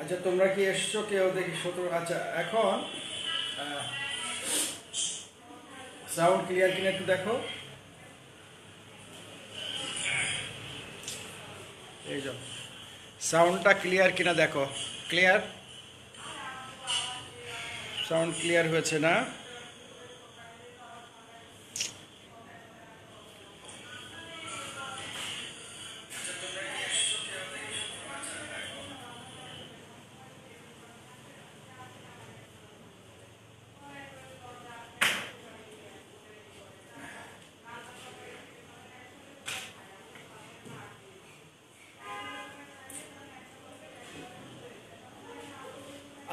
আচ্ছা, তোমরা কি এসছো কেউ? দেখি 17। আচ্ছা, এখন সাউন্ড ক্লিয়ার কিনা একটু দেখো। এই যে সাউন্ডটা ক্লিয়ার কিনা দেখো। ক্লিয়ার? সাউন্ড ক্লিয়ার হয়েছে না?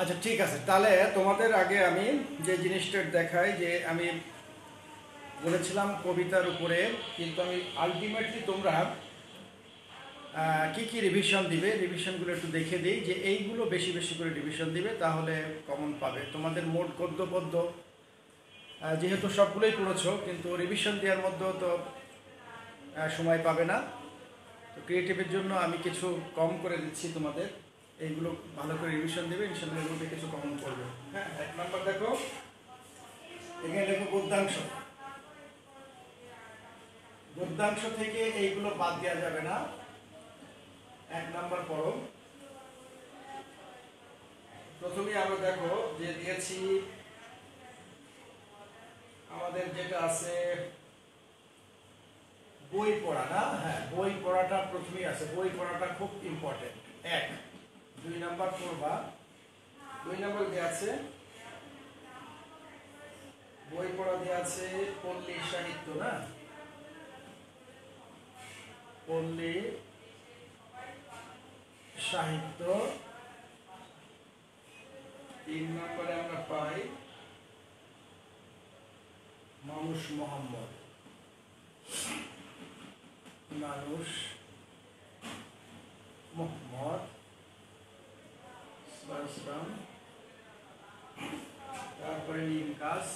আচ্ছা, ঠিক আছে। তাহলে তোমাদের আগে আমি যে জিনিসটা দেখাই, যে আমি বলেছিলাম কবিতার উপরে, কিন্তু আমি আলটিমেটলি তোমরা কি কি রিভিশন দিবে, রিভিশনগুলো একটু দেখে দিই, যে এইগুলো বেশি বেশি করে রিভিশন দিবে, তাহলে কমন পাবে। তোমাদের মোট গদ্য পদ্য যেহেতু সবগুলোই পড়েছো, কিন্তু রিভিশন দেওয়ার মধ্যেও তো সময় পাবে না। তো ক্রিয়েটিভের জন্য আমি কিছু কম করে দিচ্ছি তোমাদের। এইগুলো ভালো করে রিভিশন দেবে, ইনশাল্লাহ এগুলোতে কিছু কমন করবে। হ্যাঁ, 1 নাম্বার দেখো, এখানে দেখো গদ্যাংশ। গদ্যাংশ থেকে এইগুলো বাদ দেওয়া যাবে না। 1 নাম্বার পড়ো। প্রথমে আমরা দেখো যে দিয়েছি আমাদের যেটা আছে বই পড়া, না? হ্যাঁ, বই পড়াটা প্রথমেই আছে। বই পড়াটা খুব ইম্পর্টেন্ট। 1 2 নাম্বার পড়বা। 2 নাম্বার দেওয়া আছে বই পড়া দেওয়া আছে পল্লী সাহিত্য, না? পল্লী সাহিত্য। 3 নম্বরে আমরা পাই মানুষ মোহাম্মদ। মানুষ মোহাম্মদ ইসলাম। তারপরে নিম গাছ।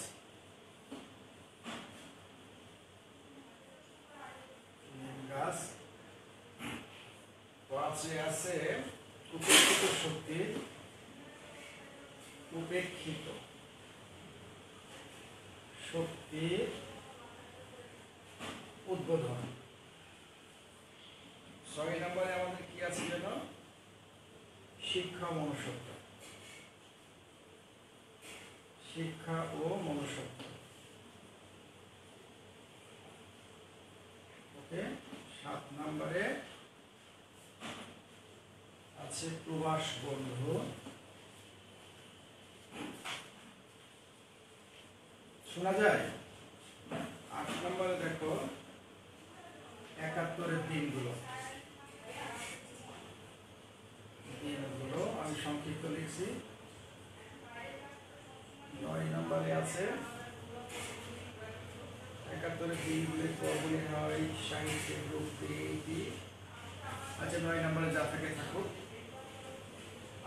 পাঁচে আছে উপেক্ষিত শক্তি। উপেক্ষিত শক্তি উদ্বোধন। 6 নম্বরে আমাদের কি আছে যেন? শিক্ষা মনুষ্যত্ব। শিক্ষা ও মনুষ্যত্ব। ওকে। 7 নম্বরে আছে প্রবাস বন্ধু। শোনা যায়? 8 নম্বরে দেখো 71-এর দিনগুলো। আমি সংক্ষিপ্ত লিখছি। 9 নম্বরে আছে 71-এর দিনগুলির পরগুলি হয় সাহিত্যের রূপটি। আচ্ছা, 9 নম্বরে যা থাকে থাকুক।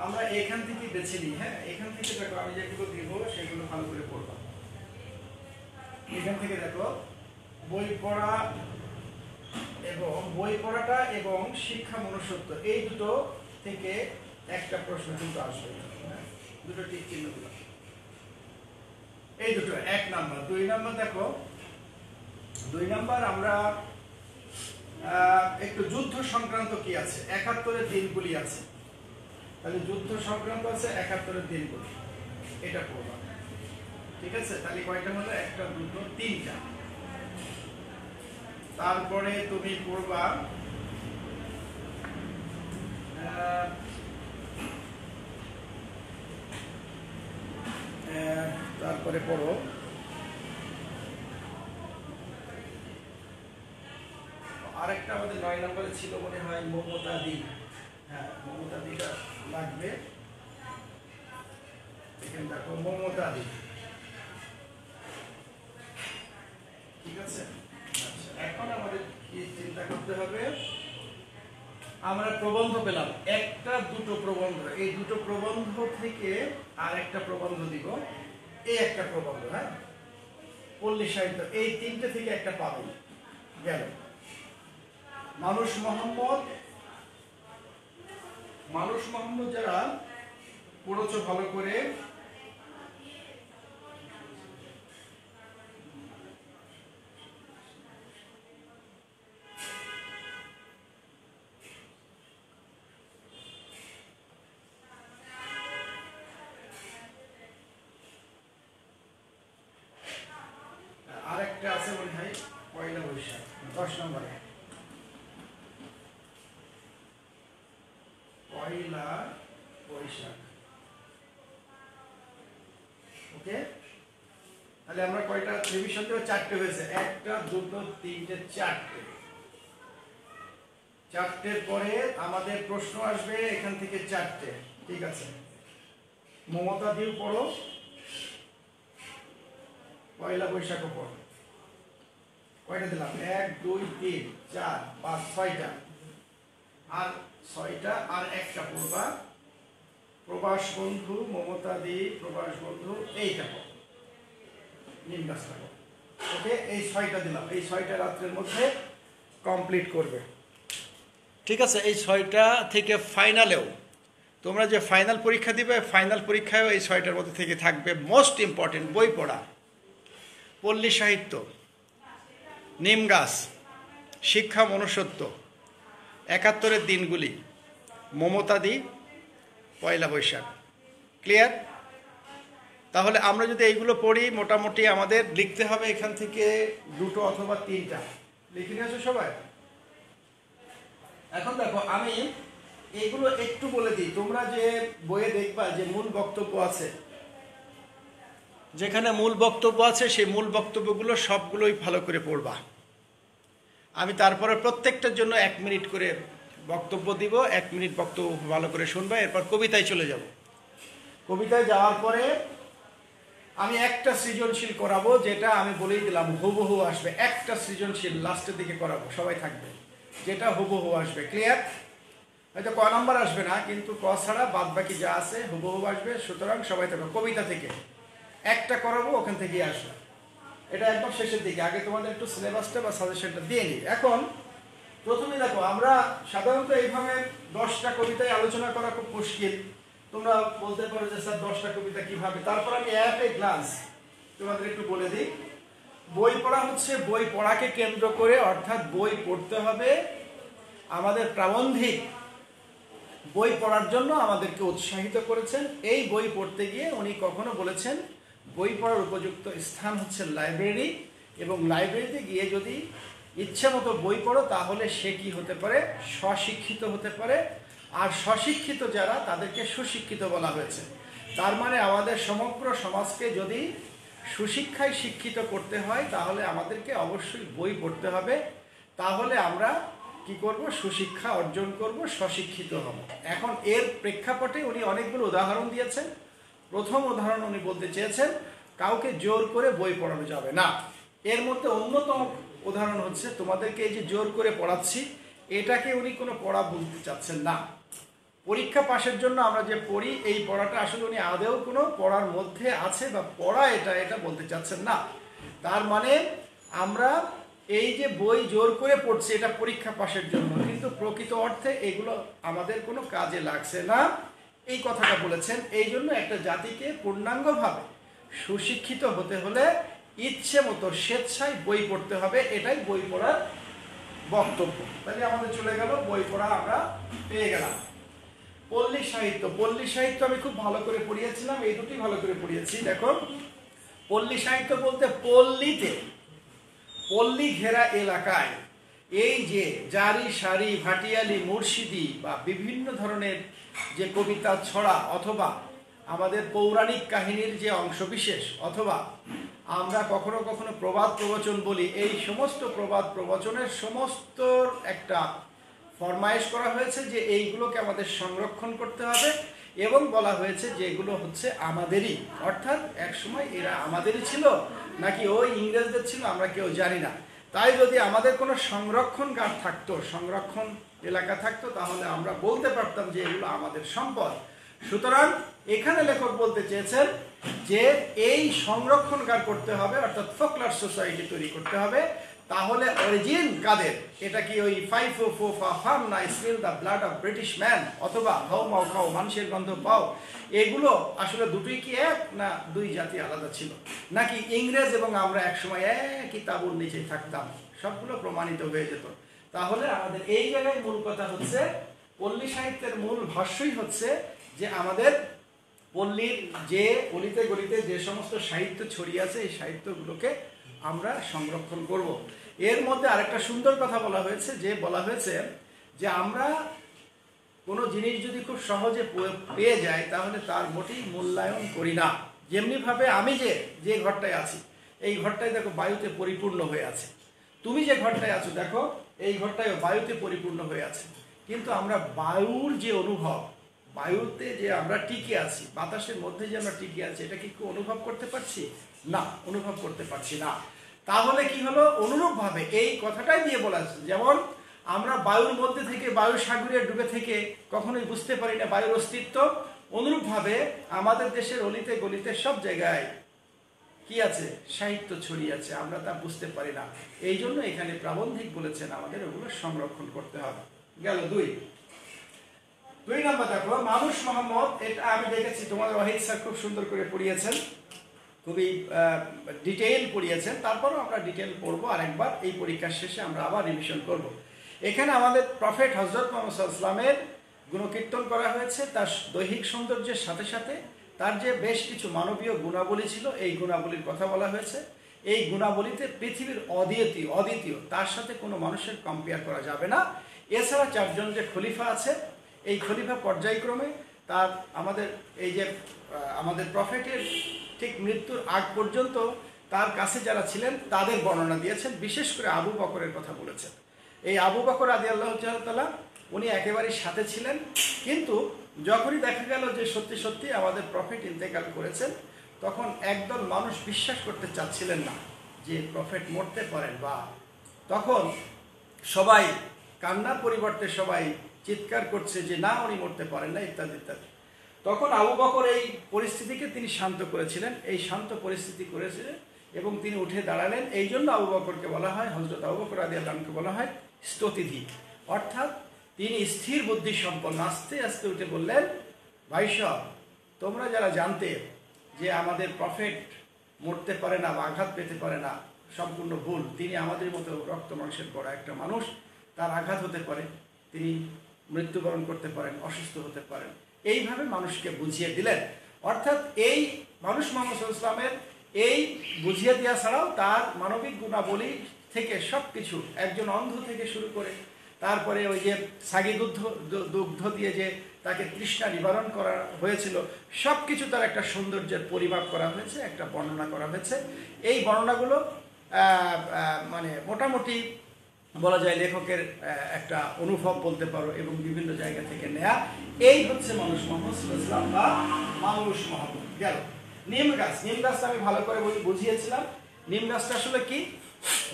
আমরা এখান থেকে বেছে নিই। হ্যাঁ, এখান থেকে দেখো আমি যেগুলো দিব সেগুলো ভালো করে পড়বা। এখান থেকে দেখো বই পড়া এবং বই পড়াটা এবং শিক্ষা মনুষ্যত্ব, এই দুটো থেকে একটা প্রশ্ন কিন্তু আসবে। দুটো টিক চিহ্ন দিল, এই দুটো 1 নাম্বার। 2 নাম্বার দেখো, 2 নাম্বার আমরা একটু যুদ্ধ সংক্রান্ত কি আছে, 71-এর দিনগুলি আছে। তাহলে যুদ্ধ সংক্রান্ত আছে 71-এর দিনগুলি, এটা পড়বা। ঠিক আছে? তাহলে কয়টা হলো? 1 2 3টা। তারপরে তুমি পড়বা তারপরে পড়ো আরেকটা আমাদের 9 নম্বরে ছিল মনে হয় মমতা দি। হ্যাঁ, মমতা দিটা লাগবে। এখানে দেখো মমতা দি। ঠিক আছে? আচ্ছা, এখন আমাদের কি চিন্তা করতে হবে? আমরা প্রবন্ধ পেলাম, 1টা 2টো প্রবন্ধ। এই 2টো প্রবন্ধ থেকে আর একটা প্রবন্ধ দিব। এই একটা প্রবন্ধ, হ্যাঁ, পল্লী সাহিত্য, এই 3টে থেকে একটা পাবো। গেল মানুষ মোহাম্মদ। মানুষ মোহাম্মদ যারা পড়েছো ভালো করে। আরেকটা আছে মনে হয় পয়লা বৈশাখ 10 নম্বরে, পয়লা বৈশাখ। ওকে, তাহলে আমরা কয়টা রিভিশন দেব? 4টে হয়েছে, 1টা 2টো 3টে 4টে। 4টের পরে আমাদের প্রশ্ন আসবে এখান থেকে 4টে। ঠিক আছে, মমতা দিও পড়ো, পয়লা বৈশাখও পড়ো। কয়টা দিলাম? 1 2 3 4 5 6টা, আর 6টা, আর একটা পড়বা প্রবাস বন্ধু, মমতা দি প্রবাস বন্ধু, এইটা পড়ো, নিম গাছটা পড়ো। ওকে, এই 6টা দিলাম, এই 6টা রাত্রের মধ্যে কমপ্লিট করবে। ঠিক আছে, এই 6টা থেকে ফাইনালেও তোমরা যে ফাইনাল পরীক্ষা দিবে, ফাইনাল পরীক্ষায়ও এই 6টার মধ্যে থেকে থাকবে মোস্ট ইম্পর্টেন্ট বই পড়া, পল্লী সাহিত্য, নিম গাছ, শিক্ষা মনুষ্যত্ব, 71-এর দিনগুলি, মমতাদি, পয়লা বৈশাখ। ক্লিয়ার? তাহলে আমরা যদি এইগুলো পড়ি, মোটামুটি আমাদের লিখতে হবে এখান থেকে 2টো অথবা 3টা। লিখে নিয়েছো সবাই? এখন দেখো, আমি এইগুলো একটু বলে দিই। তোমরা যে বইয়ে দেখবা যে মূল বক্তব্য আছে, যেখানে মূল বক্তব্য আছে সেই মূল বক্তব্যগুলো সবগুলোই ভালো করে পড়বা। আমি তারপরে প্রত্যেকটার জন্য 1 মিনিট করে বক্তব্য দিব, 1 মিনিট বক্তব্য ভালো করে শুনবা। এরপর কবিতায় চলে যাব। কবিতায় যাওয়ার পরে আমি একটা সৃজনশীল করাবো, যেটা আমি বলেই দিলাম হুবহু আসবে। একটা সৃজনশীল লাস্টের দিকে করাবো, সবাই থাকবে, যেটা হুবহু আসবে। ক্লিয়ার? হয়তো ক নাম্বার আসবে না, কিন্তু ক ছাড়া বাদ বাকি যা আছে হুবহু আসবে। সুতরাং সবাই থাকবে। কবিতা থেকে একটা করাবো, ওখান থেকেই আসবে। এটা একদম শেষের দিকে, আগে তোমাদের একটু সিলেবাসটা বা সাজেশনটা দিয়ে নিই। এখন প্রথমে দেখো, আমরা সাধারণত এইভাবে 10টা কবিতায় আলোচনা করা খুব মুশকিল। তোমরা বলতে পারো যে স্যার 10টা কবিতা কিভাবে? তারপর আমি এ গ্লান্স তোমাদের একটু বলে দিই। বই পড়া হচ্ছে বই পড়াকে কেন্দ্র করে, অর্থাৎ বই পড়তে হবে। আমাদের প্রাবন্ধিক বই পড়ার জন্য আমাদেরকে উৎসাহিত করেছেন। এই বই পড়তে গিয়ে উনি কখনো বলেছেন বই পড়ার উপযুক্ত স্থান হচ্ছে লাইব্রেরি, এবং লাইব্রেরিতে গিয়ে যদি ইচ্ছে মতো বই পড়ো তাহলে সে কি হতে পারে? স্বশিক্ষিত হতে পারে। আর স্বশিক্ষিত যারা, তাদেরকে সুশিক্ষিত বলা হয়েছে। তার মানে আমাদের সমগ্র সমাজকে যদি সুশিক্ষায় শিক্ষিত করতে হয়, তাহলে আমাদেরকে অবশ্যই বই পড়তে হবে। তাহলে আমরা কি করব? সুশিক্ষা অর্জন করব, স্বশিক্ষিত হব। এখন এর প্রেক্ষাপটে উনি অনেকগুলো উদাহরণ দিয়েছেন। প্রথম উদাহরণ উনি বলতে চেয়েছেন কাউকে জোর করে বই পড়ানো যাবে না। এর মধ্যে অন্যতম উদাহরণ হচ্ছে তোমাদেরকে এই যে জোর করে পড়াচ্ছি, এটাকে উনি কোনো পড়া বলতে চাচ্ছেন না। পরীক্ষা পাশের জন্য আমরা যে পড়ি, এই পড়াটা আসলে উনি আদেও কোনো পড়ার মধ্যে আছে বা পড়া এটা বলতে চাচ্ছেন না। তার মানে আমরা এই যে বই জোর করে পড়ছি, এটা পরীক্ষা পাশের জন্য, কিন্তু প্রকৃত অর্থে এগুলো আমাদের কোনো কাজে লাগছে না, এই কথাটা বলেছেন। এই জন্য একটা জাতিকে পূর্ণাঙ্গভাবে সুশিক্ষিত হতে হলে ইচ্ছে মতো স্বেচ্ছায় বই পড়তে হবে। এটাই বই পড়ার বক্তব্য। তাহলে আমাদের চলে গেল বই পড়া, আমরা পেয়ে গেলাম। পল্লী সাহিত্য, পল্লী সাহিত্য আমি খুব ভালো করে পড়িয়েছিলাম, এই দুটি ভালো করে পড়িয়েছি। দেখো, পল্লী সাহিত্য বলতে পল্লীতে, পল্লী ঘেরা এলাকায় এই যে জারি, সারি, ভাটিয়ালি, মুর্শিদি বা বিভিন্ন ধরনের যে কবিতা, ছড়া, অথবা আমাদের পৌরাণিক কাহিনীর যে অংশবিশেষ, অথবা আমরা কখনো কখনো প্রবাদ প্রবচন বলি, এই সমস্ত প্রবাদ প্রবচনের সমস্ত একটা ফরমায়েশ করা হয়েছে যে এইগুলোকে আমাদের সংরক্ষণ করতে হবে, এবং বলা হয়েছে যে এগুলো হচ্ছে আমাদেরই, অর্থাৎ একসময় এরা আমাদেরই ছিল, নাকি ওই ইংরেজদের ছিল, আমরা কেউ জানি না। তাই যদি আমাদের কোনো সংরক্ষণগার থাকতো, সংরক্ষণ এলাকা থাকতো, তাহলে আমরা বলতে পারতাম যে এগুলো আমাদের সম্পদ। সুতরাং এখানে লেখক বলতে চেয়েছেন যে এই সংরক্ষণগার করতে হবে, অর্থাৎ ফোকলার সোসাইটি তৈরি করতে হবে। তাহলে অরিজিন কাদের? এটা কি ওই 544 না smell the blood of British man অথবা হাও মাও খাও মানুষের গন্ধ পাও, এগুলো আসলে দুটোই কি এক না দুই জাতি আলাদা ছিল, নাকি ইংরেজ এবং আমরা একসময় একই তাঁবুর নিচে থাকতাম? সবগুলো প্রমাণিত হয়ে যেত। তাহলে আমাদের এই জায়গায় মূল কথা হচ্ছে, পল্লী সাহিত্যের মূল ভাষ্যই হচ্ছে যে আমাদের পল্লীর যে অলিতে গলিতে যে সমস্ত সাহিত্য ছড়িয়ে আছে এই সাহিত্যগুলোকে আমরা সংরক্ষণ করব। এর মধ্যে আরেকটা সুন্দর কথা বলা হয়েছে, যে আমরা কোনো জিনিস যদি খুব সহজে পেয়ে যাই তাহলে তার মোটেই মূল্যায়ন করি না। যেমনিভাবে আমি যে ঘরটায় আছি, এই ঘরটায় দেখো বায়ুতে পরিপূর্ণ হয়ে আছে, তুমি যে ঘরটায় আছো দেখো এই ঘরটায় বায়ুতে পরিপূর্ণ হয়ে আছে, কিন্তু আমরা বায়ুর যে অনুভব, বায়ুতে যে আমরা টিকে আছি, বাতাসের মধ্যে যে আমরা টিকে আছি, এটা কি অনুভব করতে পারছি? না, অনুভব করতে পারছি না। তাহলে কি হলো? অনুরূপভাবে এই কথাটাই দিয়ে বলা আছে, যেমন আমরা বায়ুর মধ্যে থেকে, বায়ু সাগরে ডুবে থেকে কখনোই বুঝতে পারি না বায়ুর অস্তিত্ব, অনুরূপভাবে আমাদের দেশের অলিতে গলিতে সব জায়গায় কি আছে? সাহিত্য ছড়িয়ে আছে, আমরা তা বুঝতে পারি না। এই জন্য এখানে প্রাবন্ধিক বলেছেন আমাদের ওগুলো সংরক্ষণ করতে হবে। গেল দুই নম্বর দেখো, মানুষ মোহাম্মদ। এটা আমি দেখেছি তোমাদের ওয়াহিদ স্যার খুব সুন্দর করে পড়িয়েছেন, খুবই ডিটেইল পড়িয়েছেন। তারপরও আমরা ডিটেইল পড়বো আরেকবার, এই পরীক্ষার শেষে আমরা আবার রিভিশন করব। এখানে আমাদের প্রফেট হযরত মুহাম্মদ সাল্লাল্লাহু আলাইহি ওয়াসাল্লামের গুণকীর্তন করা হয়েছে, তার দৈহিক সৌন্দর্যের সাথে সাথে তার যে বেশ কিছু মানবীয় গুণাবলী ছিল, এই গুণাবলীর কথা বলা হয়েছে। এই গুণাবলীতে পৃথিবীর অদ্বিতীয়, তার সাথে কোনো মানুষের কম্পেয়ার করা যাবে না। এছাড়া 4 জন যে খলিফা আছে, এই খলিফা পর্যায়ক্রমে তার আমাদের প্রফেটের ঠিক মৃত্যুর আগ পর্যন্ত তার কাছে যারা ছিলেন তাদের বর্ণনা দিয়েছেন। বিশেষ করে আবু বকরের কথা বলেছেন। এই আবু বকর রাদিয়াল্লাহু তাআলা উনি একেবারেই সাথে ছিলেন, কিন্তু যখনই দেখা গেল যে সত্যি সত্যি আমাদের প্রফেট ইন্তেকাল করেছেন, তখন একদল মানুষ বিশ্বাস করতে চাচ্ছিলেন না যে প্রফেট মরতে পারেন, বা তখন সবাই কান্নার পরিবর্তে সবাই চিৎকার করছে যে না, উনি মরতে পারেন না, ইত্যাদি ইত্যাদি। তখন আবু বকর এই পরিস্থিতিকে তিনি শান্ত করেছিলেন, এই শান্ত পরিস্থিতি করেছিলেন এবং তিনি উঠে দাঁড়ালেন। এই জন্য আবু বকরকে বলা হয়, হযরত আবু বকর রাদিয়াল্লাহু আনহুকে বলা হয় স্তুতিধী, অর্থাৎ তিনি স্থির বুদ্ধি সম্পন্ন। আস্তে আস্তে উঠে বললেন, ভাই সব, তোমরা যারা জানতে যে আমাদের প্রফেট মরতে পারে না বা আঘাত পেতে পারে না, সম্পূর্ণ ভুল। তিনি আমাদের মতো রক্ত মাংসের পড়া একটা মানুষ, তার আঘাত হতে পারে, তিনি মৃত্যুবরণ করতে পারেন, অসুস্থ হতে পারেন। এইভাবে মানুষকে বুঝিয়ে দিলেন। অর্থাৎ এই মানুষ মুহাম্মদ সাল্লাল্লাহু আলাইহি ওয়াসাল্লামের এই বুঝিয়ে দেওয়া ছাড়াও তার মানবিক গুণাবলী থেকে সব কিছু, একজন অন্ধ থেকে শুরু করে তারপরে ওই যে সাগি দুগ্ধ দিয়ে যে তাকে তৃষ্ণা নিবারণ করা হয়েছিল, সব কিছু তার একটা সৌন্দর্যের পরিমাপ করা হয়েছে, একটা বর্ণনা করা হয়েছে। এই বর্ণনাগুলো মানে মোটামুটি বলা যায় লেখকের একটা অনুভব বলতে পারো, এবং বিভিন্ন জায়গা থেকে নেয়া। এই হচ্ছে মানুষ মোহাম্মদ সাল্লাল্লাহু আলাইহি ওয়াসাল্লাম বা মানুষ মোহাম্মদ। গেল নিম গাছ। নিম গাছটা আমি ভালো করে বুঝিয়েছিলাম। নিম গাছটা আসলে কি?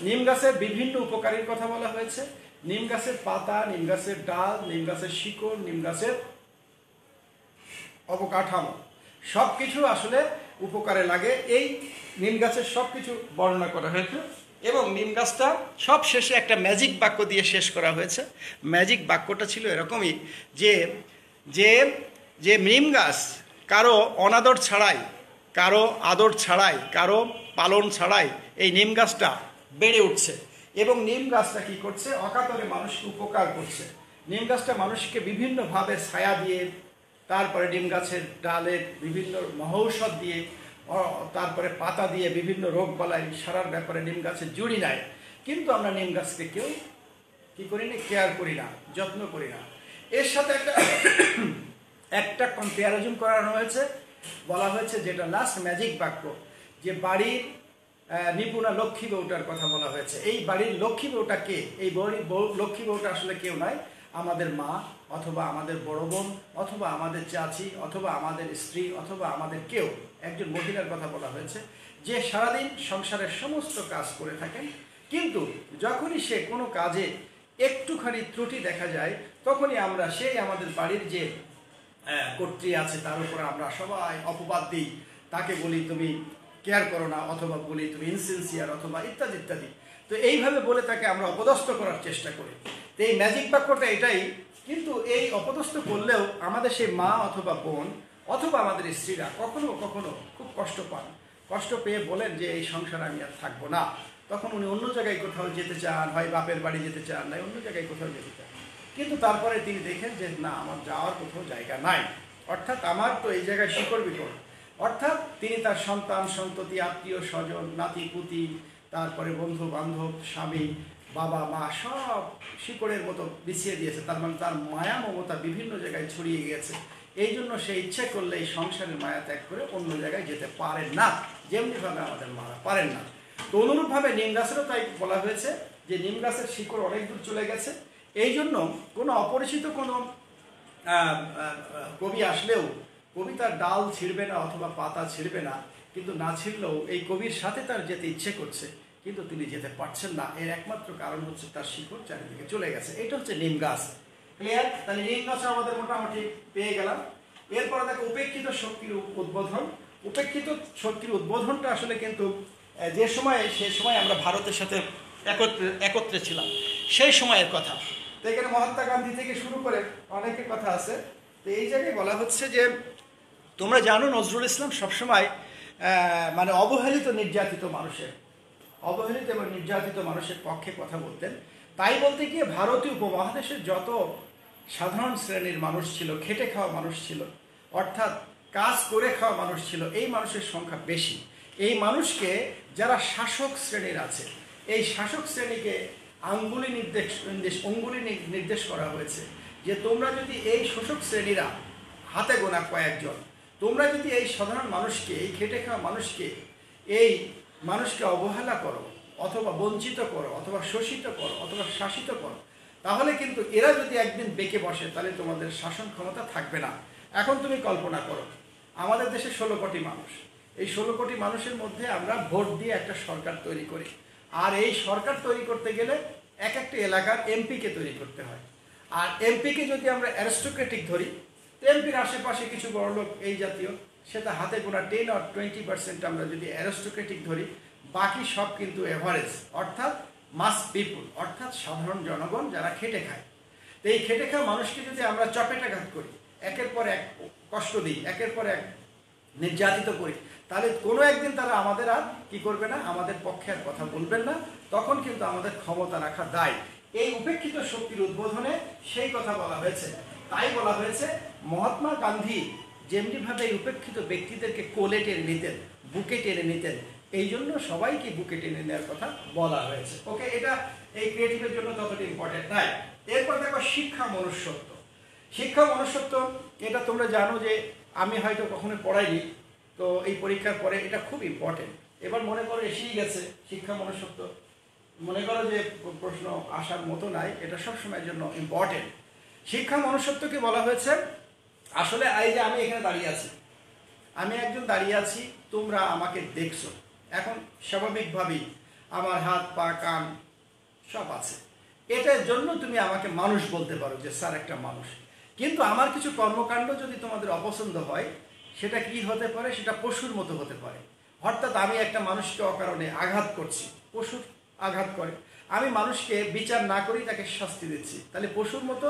নিম গাছের বিভিন্ন উপকারীর কথা বলা হয়েছে। নিম গাছের পাতা, নিম গাছের ডাল, নিম গাছের শিকড়, নিম গাছের অবকাঠামো সব কিছু আসলে উপকারে লাগে। এই নিম গাছের সব কিছু বর্ণনা করা হয়েছে, এবং নিম গাছটা সব শেষে একটা ম্যাজিক বাক্য দিয়ে শেষ করা হয়েছে। ম্যাজিক বাক্যটা ছিল এরকমই যে যে যে নিম গাছ কারো অনাদর ছাড়াই, কারো আদর ছাড়াই, কারো পালন ছাড়াই এই নিম গাছটা বেড়ে উঠছে, এবং নিম গাছটা কি করছে? অকাতরে মানুষকে উপকার করছে। নিম গাছটা মানুষকে বিভিন্নভাবে ছায়া দিয়ে, তারপরে নিম গাছের ডালের বিভিন্ন মহৌষধ দিয়ে, তারপরে পাতা দিয়ে বিভিন্ন রোগ বালাই সারার ব্যাপারে নিম গাছের জুড়ি নাই। কিন্তু আমরা নিম গাছকে কেউ কি করি না, কেয়ার করি না, যত্ন করি না। এর সাথে একটা কম্পারিজন করানো হয়েছে, বলা হয়েছে যেটা লাস্ট ম্যাজিক বাক্য, যে বাড়ির নিপুণা লক্ষ্মী বউটার কথা বলা হয়েছে। এই বাড়ির লক্ষ্মী বউটা কে? এই লক্ষ্মী বউটা আসলে কেউ নয়, আমাদের মা অথবা আমাদের বড় বোন অথবা আমাদের চাচি অথবা আমাদের স্ত্রী অথবা আমাদের কেউ, একজন মহিলার কথা বলা হয়েছে, যে সারাদিন সংসারের সমস্ত কাজ করে থাকেন, কিন্তু যখনই সে কোনো কাজে একটুখানি ত্রুটি দেখা যায়, তখনই আমরা সেই আমাদের বাড়ির যে কর্ত্রী আছে তার উপর আমরা সবাই অপবাদ দিই, তাকে বলি তুমি কেয়ার করো না, অথবা বলি তুমি ইনসিনসিয়ার, অথবা ইত্যাদি ইত্যাদি। তো এইভাবে বলে তাকে আমরা অপদস্থ করার চেষ্টা করি। তো এই ম্যাজিক বাক্যটা এটাই, কিন্তু এই অপদস্থ করলেও আমাদের সেই মা অথবা বোন অথবা আমাদের স্ত্রীরা কখনো কখনো খুব কষ্ট পান, কষ্ট পেয়ে বলেন যে এই সংসার আমি আর থাকবো না। তখন উনি অন্য জায়গায় কোথাও যেতে চান, হয় বাপের বাড়ি যেতে চান, নাই অন্য জায়গায় কোথাও যেতে চান, কিন্তু তারপরে তিনি দেখেন যে না, আমার যাওয়ার কোথাও জায়গা নাই, অর্থাৎ আমার তো এই জায়গায় শিকড় বিকড়। অর্থাৎ তিনি তার সন্তান সন্ততি, আত্মীয় স্বজন, নাতি পুতি, তারপরে বন্ধু বান্ধব, স্বামী, বাবা মা সব শিকড়ের মতো বিছিয়ে দিয়েছে। তার মানে তার মায়া মমতা বিভিন্ন জায়গায় ছড়িয়ে গিয়েছে। এই জন্য সে ইচ্ছে করলে এই সংসারের মায়া ত্যাগ করে অন্য জায়গায় যেতে পারেন না, যেমনিভাবে আমাদের মারা পারেন না। তো অনুরূপভাবে নিম গাছেরও তাই বলা হয়েছে যে নিম গাছের শিকড় অনেক দূর চলে গেছে। এই জন্য কোনো অপরিচিত কোনো কবি আসলেও কবি তার ডাল ছিঁড়বে না অথবা পাতা ছিঁড়বে না, কিন্তু না ছিঁড়লেও এই কবির সাথে তার যেতে ইচ্ছে করছে, কিন্তু তিনি যেতে পারছেন না। এর একমাত্র কারণ হচ্ছে তার শিকড় চারিদিকে চলে গেছে। এটা হচ্ছে নিম গাছ। ক্লিয়ার? তাহলে নিম গাছ আমাদের মোটামুটি পেয়ে গেলাম। এরপরে দেখো উপেক্ষিত শক্তির উদ্বোধন। উপেক্ষিত শক্তির উদ্বোধনটা আসলে কিন্তু যে সময়ে, সে সময় আমরা ভারতের সাথে একত্রে ছিলাম, সেই সময়ের কথা। তো এখানে মহাত্মা গান্ধী থেকে শুরু করে অনেকের কথা আছে। তো এই জায়গায় বলা হচ্ছে যে তোমরা জানো নজরুল ইসলাম সবসময় মানে অবহেলিত নির্যাতিত এবং নির্যাতিত মানুষের পক্ষে কথা বলতেন। তাই বলতে গিয়ে ভারতীয় উপমহাদেশের যত সাধারণ শ্রেণীর মানুষ ছিল, খেটে খাওয়া মানুষ ছিল, অর্থাৎ কাজ করে খাওয়া মানুষ ছিল, এই মানুষের সংখ্যা বেশি। এই মানুষকে যারা শাসক শ্রেণীর আছে, এই শাসক শ্রেণীকে অঙ্গুলি নির্দেশ করা হয়েছে যে তোমরা যদি এই শোষক শ্রেণীরা, হাতে গোনা কয়েকজন, তোমরা যদি এই সাধারণ মানুষকে, এই খেটে খাওয়া মানুষকে অবহেলা করো অথবা বঞ্চিত করো অথবা শোষিত করো অথবা শাসিত করো, তাহলে কিন্তু এরা যদি একদিন বেঁকে বসে তাহলে তোমাদের শাসন ক্ষমতা থাকবে না। এখন তুমি কল্পনা করো, আমাদের দেশে 16 কোটি মানুষ। এই 16 কোটি মানুষের মধ্যে আমরা ভোট দিয়ে একটা সরকার তৈরি করি, আর এই সরকার তৈরি করতে গেলে এক একটা এলাকার এমপিকে তৈরি করতে হয়। আর এমপিকে যদি আমরা অ্যারিস্টোক্রেটিক ধরি, এমপির আশেপাশে কিছু বড় লোক এই জাতীয়, সেটা হাতে গোনা 10 or 20% আমরা যদি অ্যারিস্টোক্রেটিক ধরি, বাকি সব কিন্তু এভারেজ, অর্থাৎ মাস পিপুল, অর্থাৎ সাধারণ জনগণ যারা খেটে খায়। তো এই খেটে খাওয়া মানুষকে যদি আমরা চপেটাঘাত করি, একের পর এক কষ্ট দিই, একের পর এক নির্যাতিত করি, তাহলে কোনো একদিন তারা আমাদের আর কি করবে না, আমাদের পক্ষে আর কথা বলবেন না। তখন কিন্তু আমাদের ক্ষমতা রাখা দায়। এই উপেক্ষিত শক্তির উদ্বোধনে সেই কথা বলা হয়েছে। তাই বলা হয়েছে মহাত্মা গান্ধী যেমনিভাবে এই উপেক্ষিত ব্যক্তিদেরকে কোলে টেনে নিতেন, বুকে টেনে নিতেন, এই জন্য সবাইকে বুকে টেনে নেওয়ার কথা বলা হয়েছে। ওকে, এটা এই ক্রিয়েটিভের জন্য ততটা ইম্পর্টেন্ট নয়। এরপর দেখো শিক্ষা মনুষ্যত্ব। শিক্ষা মনুষ্যত্ব এটা তোমরা জানো যে আমি হয়তো কখনো পড়াইনি, তো এই পরীক্ষার পরে এটা খুব ইম্পর্টেন্ট। এবার মনে করো এসেই গেছে শিক্ষা মনুষ্যত্ব, মনে করো যে প্রশ্ন আসার মতো নাই, এটা সবসময়ের জন্য ইম্পর্টেন্ট। শিক্ষা মনুষ্যত্বকে বলা হয়েছে আসলে এই যে আমি এখানে দাঁড়িয়ে আছি, আমি একজন দাঁড়িয়ে আছি, তোমরা আমাকে দেখছো, এখন স্বাভাবিকভাবেই আমার হাত পা কান সব আছে, এটার জন্য তুমি আমাকে মানুষ বলতে পারো যে স্যার একটা মানুষ। কিন্তু আমার কিছু কর্মকাণ্ড যদি তোমাদের অপছন্দ হয়, সেটা কি হতে পারে, সেটা পশুর মতো হতে পারে। অর্থাৎ আমি একটা মানুষকে অকারণে আঘাত করছি, পশুর আঘাত করে, আমি মানুষকে বিচার না করেই তাকে শাস্তি দিচ্ছি, তাহলে পশুর মতো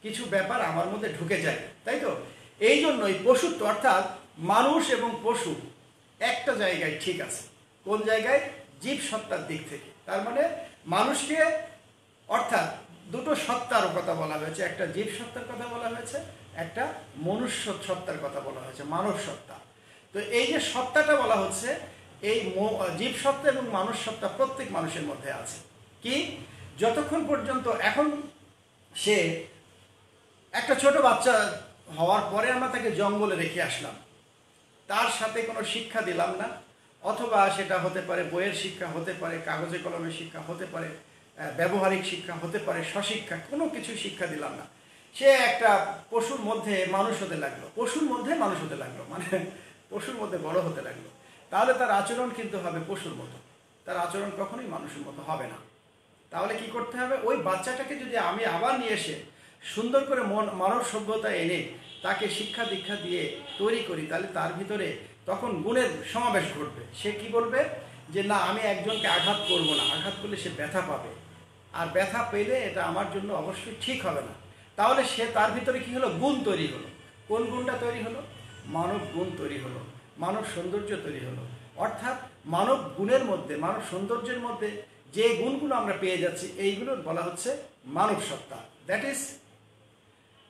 কিছু ব্যাপার আমার মধ্যে ঢুকে যায়, তাই তো? এই জন্যই পশুত্ব, অর্থাৎ মানুষ এবং পশু একটা জায়গায় ঠিক আছে। কোন জায়গায়? জীব সত্তার দিক থেকে। তার মানে মানুষকে, অর্থাৎ দুটো সত্তার কথা বলা হয়েছে, একটা জীব সত্তার কথা বলা হয়েছে, একটা মনুষ্য সত্তার কথা বলা হয়েছে, মানব সত্তা। তো এই যে সত্তাটা বলা হচ্ছে, এই জীব সত্তা এবং মানুষ সত্তা প্রত্যেক মানুষের মধ্যে আছে। কি? যতক্ষণ পর্যন্ত, এখন সে একটা ছোট বাচ্চা হওয়ার পরে আমরা তাকে জঙ্গলে রেখে আসলাম, তার সাথে কোনো শিক্ষা দিলাম না, অথবা সেটা হতে পারে বইয়ের শিক্ষা, হতে পারে কাগজে কলমের শিক্ষা, হতে পারে ব্যবহারিক শিক্ষা, হতে পারে স্বশিক্ষা, কোনো কিছু শিক্ষা দিলাম না, সে একটা পশুর মধ্যে মানুষ হতে লাগলো, পশুর মধ্যে মানুষ হতে লাগলো, মানে পশুর মধ্যে বড় হতে লাগলো, তাহলে তার আচরণ কিন্তু হবে পশুর মতো, তার আচরণ কখনোই মানুষের মতো হবে না। তাহলে কি করতে হবে? ওই বাচ্চাটাকে যদি আমি আবার নিয়ে এসে সুন্দর করে মানব সভ্যতা এনে তাকে শিক্ষা দীক্ষা দিয়ে তৈরি করি, তাহলে তার ভিতরে তখন গুণের সমাবেশ ঘটবে। সে কি বলবে? যে না আমি একজনকে আঘাত করব না, আঘাত করলে সে ব্যথা পাবে, আর ব্যথা পেলে এটা আমার জন্য অবশ্যই ঠিক হবে না, তাহলে সে তার ভিতরে কি হলো, গুণ তৈরি হলো। কোন গুণটা তৈরি হলো? মানব গুণ তৈরি হলো, মানব সৌন্দর্য তৈরি হলো। অর্থাৎ মানব গুণের মধ্যে, মানব সৌন্দর্যের মধ্যে যে গুণগুলো আমরা পেয়ে যাচ্ছি এইগুলো বলা হচ্ছে মানব সত্তা। দ্যাট ইজ,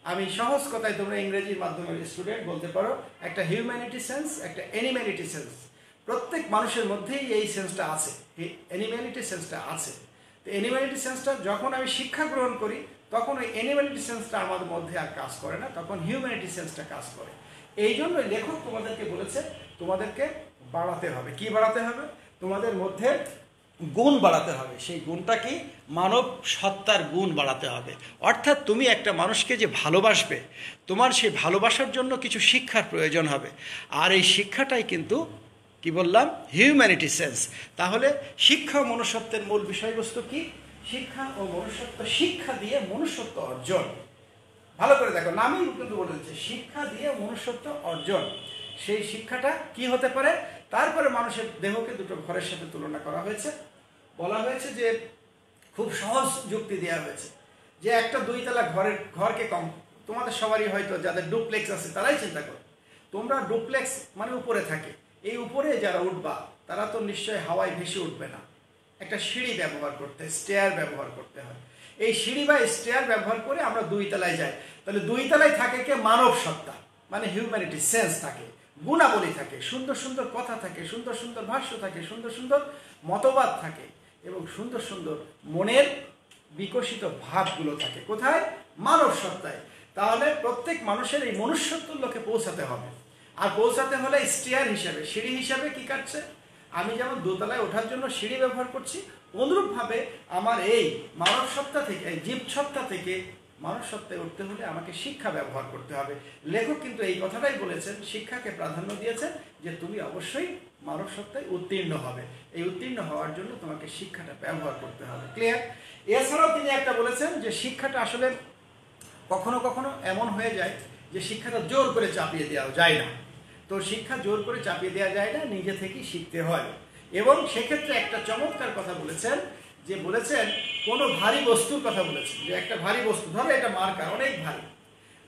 আমি সহজ কথায় তোমরা ইংরেজির মাধ্যমে স্টুডেন্ট বলতে পারো, একটা হিউম্যানিটি সেন্স, একটা অ্যানিম্যালিটি সেন্স। প্রত্যেক মানুষের মধ্যেই এই সেন্সটা আছে, এই অ্যানিম্যালিটি সেন্সটা আছে। তো অ্যানিম্যালিটি সেন্সটা যখন আমি শিক্ষা গ্রহণ করি তখন ওই অ্যানিম্যালিটি সেন্সটা আমাদের মধ্যে আর কাজ করে না, তখন হিউম্যানিটি সেন্সটা কাজ করে। এই জন্য লেখক তোমাদেরকে বলেছে তোমাদেরকে বাড়াতে হবে। কি বাড়াতে হবে? তোমাদের মধ্যে গুণ বাড়াতে হবে। সেই গুণটা কি? মানব সত্তার গুণ বাড়াতে হবে। অর্থাৎ তুমি একটা মানুষকে যে ভালোবাসবে, তোমার সেই ভালোবাসার জন্য কিছু শিক্ষার প্রয়োজন হবে, আর এই শিক্ষাটাই কিন্তু কি বললাম, হিউম্যানিটি সেন্স। তাহলে শিক্ষা ও মনুষ্যত্বের মূল বিষয়বস্তু কি? শিক্ষা ও মনুষ্যত্ব। শিক্ষা দিয়ে মনুষ্যত্ব অর্জন। ভালো করে দেখো, নামই কিন্তু বলেছে শিক্ষা দিয়ে মনুষ্যত্ব অর্জন। সেই শিক্ষাটা কি হতে পারে? তারপরে মানুষের দেহকে দুটো ঘরের সাথে তুলনা করা হয়েছে, বলা হয়েছে যে খুব সহজ যুক্তি দেওয়া হয়েছে যে একটা 2 তলা ঘরকে কম, তোমাদের সবারই হয়তো যাদের ডুপ্লেক্স আছে তারাই চিন্তা করো, তোমরা ডুপ্লেক্স মানে উপরে থাকে, এই উপরে যারা উঠবা তারা তো নিশ্চয়ই হাওয়ায় ভেসে উঠবে না, একটা সিঁড়ি ব্যবহার করতে, স্টেয়ার ব্যবহার করতে হয়। এই সিঁড়ি বা স্টেয়ার ব্যবহার করে আমরা 2 তলায় যাই। তাহলে 2 তলায় থাকে কে? মানব সত্তা, মানে হিউম্যানিটি সেন্স থাকে, গুণাবলী থাকে, সুন্দর সুন্দর কথা থাকে, সুন্দর সুন্দর ভাষ্য থাকে, সুন্দর সুন্দর মতবাদ থাকে, এবং সুন্দর সুন্দর মনের বিকশিত ভাবগুলো থাকে। কোথায়? মানব সত্তায়। তাহলে প্রত্যেক মানুষের এই মনুষ্যত্বের লোকে পৌঁছাতে হবে। আর পৌঁছাতে হলে স্টেয়ার হিসাবে, সিঁড়ি হিসাবে কি কাটছে? আমি যেমন 2 তলায় ওঠার জন্য সিঁড়ি ব্যবহার করছি, অনুরূপভাবে আমার এই মানব সত্তা থেকে, এই জীব সত্তা থেকে মানুষ সত্তায় উঠতে হলে আমাকে শিক্ষা ব্যবহার করতে হবে। লেখক কিন্তু এই কথাটাই বলেছেন, শিক্ষাকে প্রাধান্য দিয়েছেন যে তুমি অবশ্যই মানব সত্তায় উত্তীর্ণ হবে। এই উত্তীর্ণ হওয়ার জন্য তোমাকে শিক্ষাটা ব্যবহার করতে হবে। ক্লিয়ার? এছাড়াও তিনি একটা বলেছেন যে শিক্ষাটা আসলে কখনো কখনো এমন হয়ে যায় যে শিক্ষাটা জোর করে চাপিয়ে দেওয়া যায় না। তো শিক্ষা জোর করে চাপিয়ে দেওয়া যায় না, নিজে থেকেই শিখতে হয়। এবং সেক্ষেত্রে একটা চমৎকার কথা বলেছেন, যে বলেছেন কোনো ভারী বস্তুর কথা বলেছেন, যে একটা ভারী বস্তু, ধরো এটা মার্কার অনেক ভারী,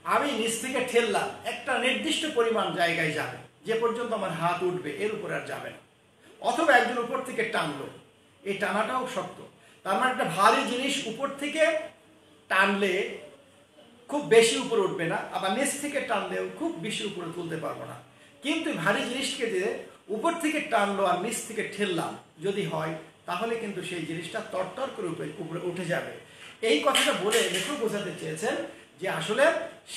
আমি নিচ থেকে ঠেললাম, একটা নির্দিষ্ট পরিমাণ জায়গায় যাবে, যে পর্যন্ত আমার হাত উঠবে, এর উপর আর যাবে না। অথবা একজন উপর থেকে টানলো, এই টানাটাও শক্ত। তার মানে একটা ভারী জিনিস উপর থেকে টানলে খুব বেশি উপরে উঠবে না, আবার নিচ থেকে টানলেও খুব বেশি উপরে তুলতে পারবো না। কিন্তু ভারী জিনিসকে যে উপর থেকে টানলো আর নিচ থেকে ঠেললাম যদি হয়, তাহলে কিন্তু সেই জিনিসটা তরতর করে উপরে উঠে যাবে। এই কথাটা বলে লেখক বোঝাতে চেয়েছেন যে আসলে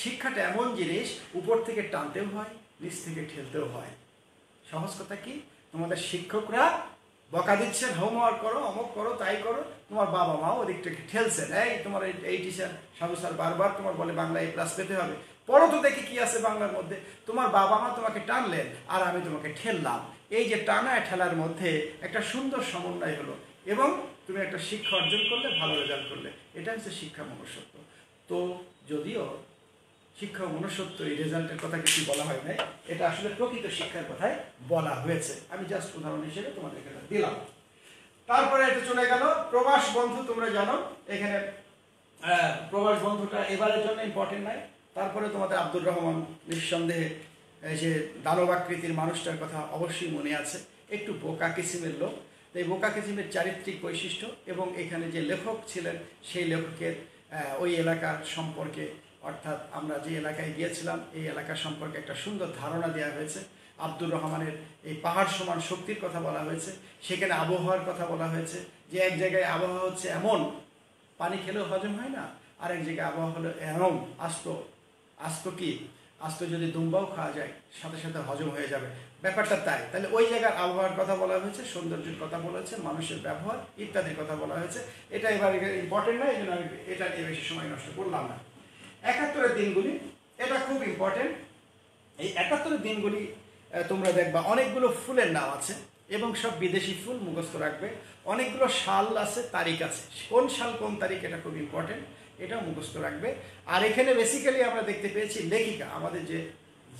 শিক্ষাটা এমন জিনিস, উপর থেকে টানতেও হয়, নিচ থেকে ঠেলতেও হয়। সহজ কথা কি? তোমাদের শিক্ষকরা বকা দিচ্ছেন, হোমওয়ার্ক করো, অমুক করো, তাই করো, তোমার বাবা মাও ওদিক থেকে ঠেলছেন, এই তোমার এই টিচার সাধু স্যার বারবার তোমার বলে বাংলা A+ পেতে হবে, পড়ো তো দেখি কি আছে বাংলার মধ্যে। তোমার বাবা মা তোমাকে টানলেন আর আমি তোমাকে ঠেললাম, এই যে টানা ঠেলার মধ্যে একটা সুন্দর সমন্বয় হলো এবং তুমি একটা শিক্ষা অর্জন করলে, ভালো রেজাল্ট করলে। এটা হচ্ছে শিক্ষা মনুষ্যত্ব। তো যদিও শিক্ষা মনুষ্যত্ব এই রেজাল্টের কথা কিছু বলা হয় নাই, এটা আসলে প্রকৃত শিক্ষার কথাই বলা হয়েছে। আমি জাস্ট উদাহরণ হিসেবে তোমাদেরকে দিলাম। তারপরে এটা চলে গেল প্রবাস বন্ধু। তোমরা জানো এখানে প্রবাস বন্ধুটা এবারের জন্য ইম্পর্টেন্ট নাই। তারপরে তোমাদের আব্দুর রহমান, নিঃসন্দেহে যে দানবাকৃতির মানুষটার কথা অবশ্যই মনে আছে, একটু বোকা কিসিমের লোক। এই বোকা কিসিমের চারিত্রিক বৈশিষ্ট্য এবং এখানে যে লেখক ছিলেন সেই লেখকের ওই এলাকার সম্পর্কে, অর্থাৎ আমরা যে এলাকায় গিয়েছিলাম এই এলাকা সম্পর্কে একটা সুন্দর ধারণা দেওয়া হয়েছে। আব্দুর রহমানের এই পাহাড় সমান শক্তির কথা বলা হয়েছে, সেখানে আবহাওয়ার কথা বলা হয়েছে, যে এক জায়গায় আবহাওয়া হচ্ছে এমন পানি খেলেও হজম হয় না, আর এক জায়গায় আবহাওয়া হলো এমন আস্ত কি আস্ত যদি দুম্বাও খাওয়া যায় সাথে সাথে হজম হয়ে যাবে, ব্যাপারটা তাই। তাহলে ওই জায়গার আবহাওয়ার কথা বলা হয়েছে, সৌন্দর্যের কথা বলা হয়েছে, মানুষের ব্যবহার ইত্যাদির কথা বলা হয়েছে। এটা এবার ইম্পর্টেন্ট না, এই জন্য আমি এটা নিয়ে বেশি সময় নষ্ট করলাম না। 71 দিনগুলি, এটা খুব ইম্পর্টেন্ট। এই 71 দিনগুলি তোমরা দেখবা অনেকগুলো ফুলের নাম আছে এবং সব বিদেশি ফুল মুখস্থ রাখবে। অনেকগুলো সাল আছে, তারিখ আছে, কোন সাল কোন তারিখ এটা খুব ইম্পর্টেন্ট, এটাও মুখস্থ রাখবে। আর এখানে বেসিক্যালি আমরা দেখতে পেয়েছি লেখিকা আমাদের যে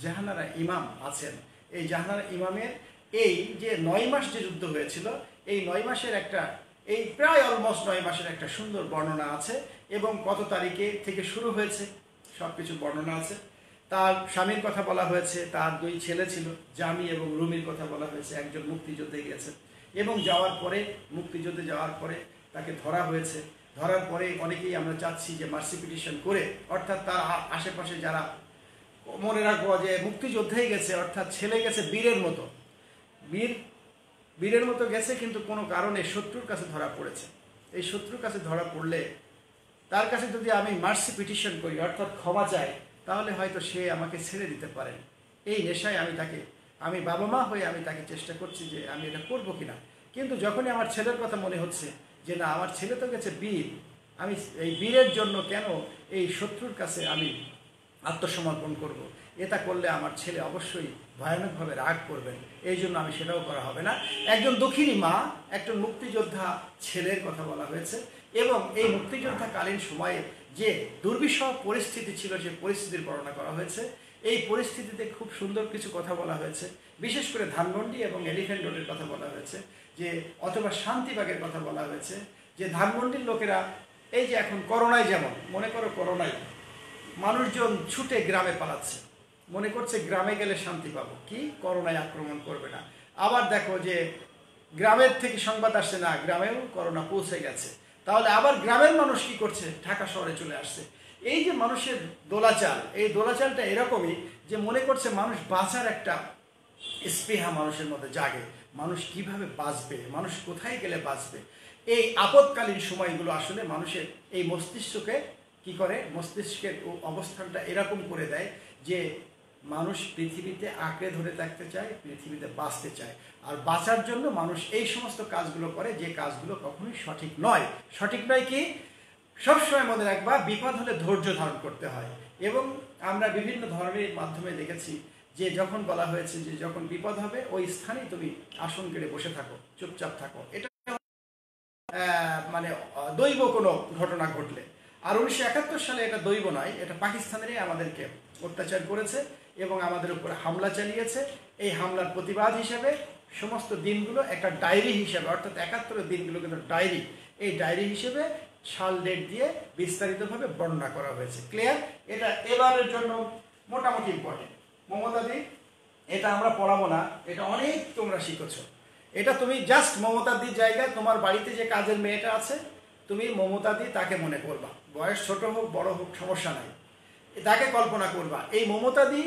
জাহানারা ইমাম আছেন, এই জাহানারা ইমামের এই যে 9 মাস যে যুদ্ধ হয়েছিল, এই 9 মাসের একটা, এই প্রায় অলমোস্ট 9 মাসের একটা সুন্দর বর্ণনা আছে এবং কত তারিখে থেকে শুরু হয়েছে সব কিছু বর্ণনা আছে। তার স্বামীর কথা বলা হয়েছে, তার 2 ছেলে ছিল, জামি এবং রুমির কথা বলা হয়েছে। একজন মুক্তিযুদ্ধে গিয়েছে এবং যাওয়ার পরে, মুক্তিযুদ্ধে যাওয়ার পরে তাকে ধরা হয়েছে। ধরার পরে অনেকেই আমরা চাচ্ছি যে মার্সি পিটিশন করে, অর্থাৎ তার আশেপাশে যারা, মনে রাখবো যে মুক্তিযোদ্ধাই গেছে, অর্থাৎ ছেলে গেছে বীরের মতো, বীরের মতো গেছে, কিন্তু কোনো কারণে শত্রুর কাছে ধরা পড়েছে। এই শত্রুর কাছে ধরা পড়লে তার কাছে যদি আমি মার্সি পিটিশন করি, অর্থাৎ ক্ষমা চাই, তাহলে হয়তো সে আমাকে ছেড়ে দিতে পারেন। এই নেশায় আমি বাবা মা হয়ে আমি তাকে চেষ্টা করছি যে আমি এটা করবো কিনা। কিন্তু যখনই আমার ছেলের কথা মনে হচ্ছে যে না, আমার ছেলে তো গেছে বীর, আমি এই বীরের জন্য কেন এই শত্রুর কাছে আমি আত্মসমর্পণ করব। এটা করলে আমার ছেলে অবশ্যই ভয়ানকভাবে রাগ করবেন, এই জন্য আমি সেটাও করা হবে না। একজন দক্ষিণী মা, একজন মুক্তিযোদ্ধা ছেলের কথা বলা হয়েছে এবং এই মুক্তিযোদ্ধাকালীন সময়ে যে দুর্বিষহ পরিস্থিতি ছিল, সে পরিস্থিতির বর্ণনা করা হয়েছে। এই পরিস্থিতিতে খুব সুন্দর কিছু কথা বলা হয়েছে, বিশেষ করে ধানমন্ডি এবং এলিফ্যান্ট রোডের কথা বলা হয়েছে, যে অথবা শান্তিবাগের কথা বলা হয়েছে, যে ধানমন্ডির লোকেরা এই যে এখন করোনায়, যেমন মনে করো করোনায় মানুষজন ছুটে গ্রামে পালাচ্ছে, মনে করছে গ্রামে গেলে শান্তি পাবো, কি করোনায় আক্রমণ করবে না। আবার দেখো যে গ্রামের থেকে সংবাদ আসছে না, গ্রামেও করোনা পৌঁছে গেছে, তাহলে আবার গ্রামের মানুষ কি করছে, ঢাকা শহরে চলে আসছে। এই যে মানুষের দোলাচাল, এই দোলাচালটা এরকমই যে মনে করছে মানুষ বাঁচার একটা স্পৃহা মানুষের মধ্যে জাগে, মানুষ কিভাবে বাঁচবে, মানুষ কোথায় গেলে বাঁচবে। এই আপদকালীন সময়গুলো আসলে মানুষের এই মস্তিষ্ককে কি করে, মস্তিষ্কের অবস্থানটা এরকম করে দেয় যে মানুষ পৃথিবীতে আঁকড়ে ধরে থাকতে চায়, পৃথিবীতে বাঁচতে চায়। আর বাঁচার জন্য মানুষ এই সমস্ত কাজগুলো করে, যে কাজগুলো কখনোই সঠিক নয়। সঠিক নয় কি, সবসময় মনে রাখবা, বিপদ হলে ধৈর্য ধারণ করতে হয়। এবং আমরা বিভিন্ন ধর্মের মাধ্যমে দেখেছি যে যখন বলা হয়েছে যে যখন বিপদ হবে ওই স্থানেই তুমি আসন কেড়ে বসে থাকো, চুপচাপ থাকো। এটা মানে দৈব কোনো ঘটনা ঘটলে। আর 1971 সালে এটা দৈব নয়, এটা পাকিস্তানেরই আমাদেরকে অত্যাচার করেছে এবং আমাদের উপরে হামলা চালিয়েছে। এই হামলার প্রতিবাদ হিসেবে সমস্ত দিনগুলো একটা ডায়েরি হিসেবে, অর্থাৎ 71 দিনগুলো কিন্তু ডায়েরি, এই ডায়েরি হিসেবে সাল ডেট দিয়ে বিস্তারিতভাবে বর্ণনা করা হয়েছে। ক্লিয়ার? এটা এবারের জন্য মোটামুটি ইম্পর্টেন্ট। মমতাদি, এটা আমরা পড়াবো না, এটা অনেক তোমরা শিখেছো। এটা তুমি জাস্ট মমতাদির জায়গায় তোমার বাড়িতে যে কাজের মেয়েটা আছে, তুমি মমতাদি তাকে মনে করবা, বয়স ছোট হোক বড় হোক সমস্যা নাই, তাকে কল্পনা করবা। এই মমতাদি,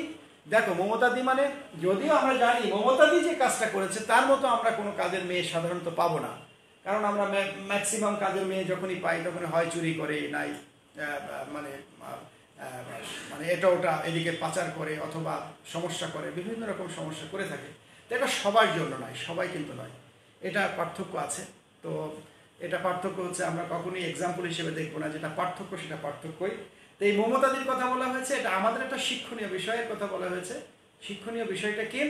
দেখো মমতাদি মানে, যদিও আমরা জানি মমতাদি যে কাজটা করেছে তার মতো আমরা কোনো কাজের মেয়ে সাধারণত পাবো না, কারণ আমরা ম্যাক্সিমাম কাজের মেয়ে যখনই পাই তখন হয় চুরি করে, নাই মানে মানে এটা ওটা এদিকে পাচার করে অথবা সমস্যা করে, বিভিন্ন রকম সমস্যা করে থাকে। তো এটা সবার জন্য নয়, সবাই কিন্তু নয়, এটা পার্থক্য আছে। তো এটা পার্থক্য হচ্ছে, আমরা কখনোই এক্সাম্পল হিসেবে দেখবো না, যেটা পার্থক্য সেটা পার্থক্যই। তো এই মমতাদির কথা বলা হয়েছে, এটা আমাদের একটা শিক্ষণীয় বিষয়ের কথা বলা হয়েছে। শিক্ষণীয় বিষয়টা কি?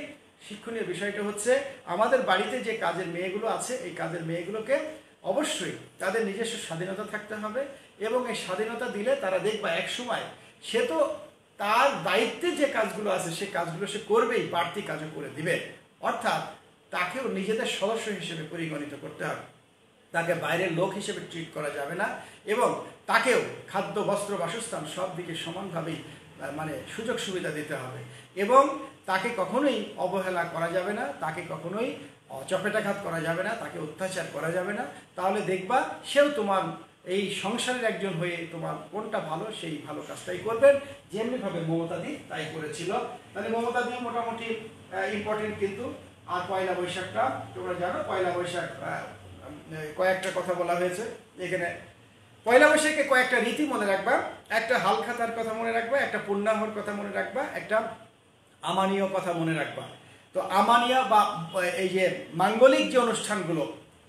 শিক্ষণীয় বিষয়টা হচ্ছে আমাদের বাড়িতে যে কাজের মেয়েগুলো আছে, এই কাজের মেয়েগুলোকে অবশ্যই তাদের নিজস্ব স্বাধীনতা থাকতে হবে এবং এই স্বাধীনতা দিলে তারা দেখবা এক সময় সে তো তার দায়িত্বে যে কাজগুলো আছে সে কাজগুলো সে করবেই, বাড়তি কাজও করে দিবে। অর্থাৎ তাকেও নিজেদের সদস্য হিসেবে পরিগণিত করতে হবে, তাকে বাইরের লোক হিসেবে ট্রিট করা যাবে না এবং তাকেও খাদ্য, বস্ত্র, বাসস্থান সব দিকে সমানভাবেই মানে সুযোগ সুবিধা দিতে হবে এবং তাকে কখনোই অবহেলা করা যাবে না, তাকে কখনোই চপেটাঘাত করা যাবে না, তাকে অত্যাচার করা যাবে না। তাহলে দেখবা সেও তোমার এই সংসারের একজন হয়ে তোমার কোনটা ভালো সেই ভালো কাজটাই করবেন, যেমনিভাবে মমতাদি তাই করেছিল। তাহলে মমতাদিও মোটামুটি ইম্পর্টেন্ট। কিন্তু আর পয়লা বৈশাখটা তোমরা জানো, পয়লা বৈশাখ কয়েকটা কথা বলা হয়েছে এখানে। পয়লা বৈশাখে কয়েকটা রীতি মনে রাখবা, একটা হালখাতার কথা মনে রাখবা, একটা পুণ্যাহর কথা মনে রাখবা, একটা আমানীয় কথা মনে রাখবা। তো আমানীয় বা এই যে মাঙ্গলিক যে অনুষ্ঠানগুলো,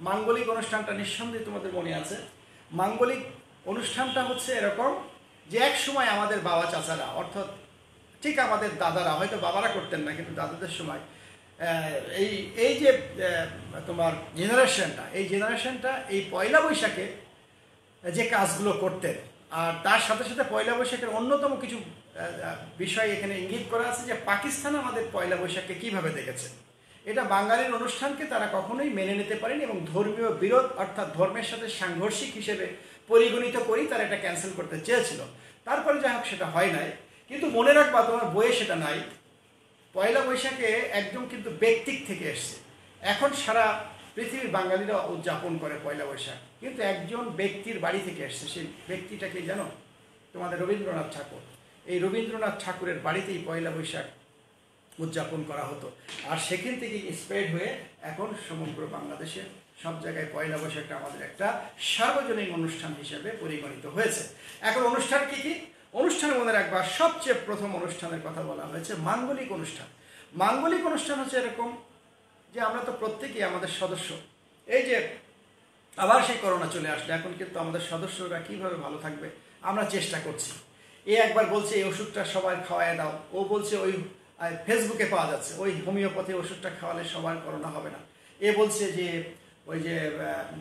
মাঙ্গলিক অনুষ্ঠানটা নিঃসন্দেহে তোমাদের মনে আছে। মাঙ্গলিক অনুষ্ঠানটা হচ্ছে এরকম যে এক সময় আমাদের বাবা চাচারা, অর্থাৎ ঠিক আমাদের দাদারা, হয়তো বাবারা করতেন না কিন্তু দাদাদের সময় এই যে তোমার জেনারেশনটা, এই জেনারেশনটা এই পয়লা বৈশাখে যে কাজগুলো করতেন। আর তার সাথে সাথে পয়লা বৈশাখের অন্যতম কিছু বিষয় এখানে ইঙ্গিত করা আছে যে পাকিস্তান আমাদের পয়লা বৈশাখকে কীভাবে দেখেছে। এটা বাঙালির অনুষ্ঠানকে তারা কখনোই মেনে নিতে পারেনি এবং ধর্মীয় বিরোধ অর্থাৎ ধর্মের সাথে সাংঘর্ষিক হিসেবে পরিগণিত করেই তারা এটা ক্যান্সেল করতে চেয়েছিল। তারপরে যাই হোক সেটা হয় নাই। কিন্তু মনে রাখবা তোমার বইয়ে সেটা নাই, পয়লা বৈশাখে একদম কিন্তু ব্যক্তিক থেকে এসছে। এখন সারা পৃথিবীর বাঙালিরা উদযাপন করে পয়লা বৈশাখ, কিন্তু একজন ব্যক্তির বাড়ি থেকে এসছে। সেই ব্যক্তিটাকে জানো? তোমাদের রবীন্দ্রনাথ ঠাকুর। এই রবীন্দ্রনাথ ঠাকুরের বাড়িতেই পয়লা বৈশাখ উদযাপন করা হতো, আর সেখান থেকে স্প্রেড হয়ে এখন সমগ্র বাংলাদেশের সব জায়গায় পয়লা বৈশাখটা আমাদের একটা সার্বজনীন অনুষ্ঠান হিসেবে পরিগণিত হয়েছে। এখন অনুষ্ঠান কি কি? অনুষ্ঠানে মনে রাখবা সবচেয়ে প্রথম অনুষ্ঠানের কথা বলা হয়েছে মাঙ্গলিক অনুষ্ঠান। মাঙ্গলিক অনুষ্ঠান হচ্ছে এরকম যে আমরা তো প্রত্যেকেই আমাদের সদস্য, এই যে আবার সেই করোনা চলে আসলে এখন কিন্তু আমাদের সদস্যরা কিভাবে ভালো থাকবে আমরা চেষ্টা করছি। এ একবার বলছে এই ওষুধটা সবাই খাওয়ায় দাও, ও বলছে ওই ফেসবুকে পাওয়া যাচ্ছে ওই হোমিওপ্যাথি ওষুধটা খাওয়ালে সবার করোনা হবে না, এ বলছে যে ওই যে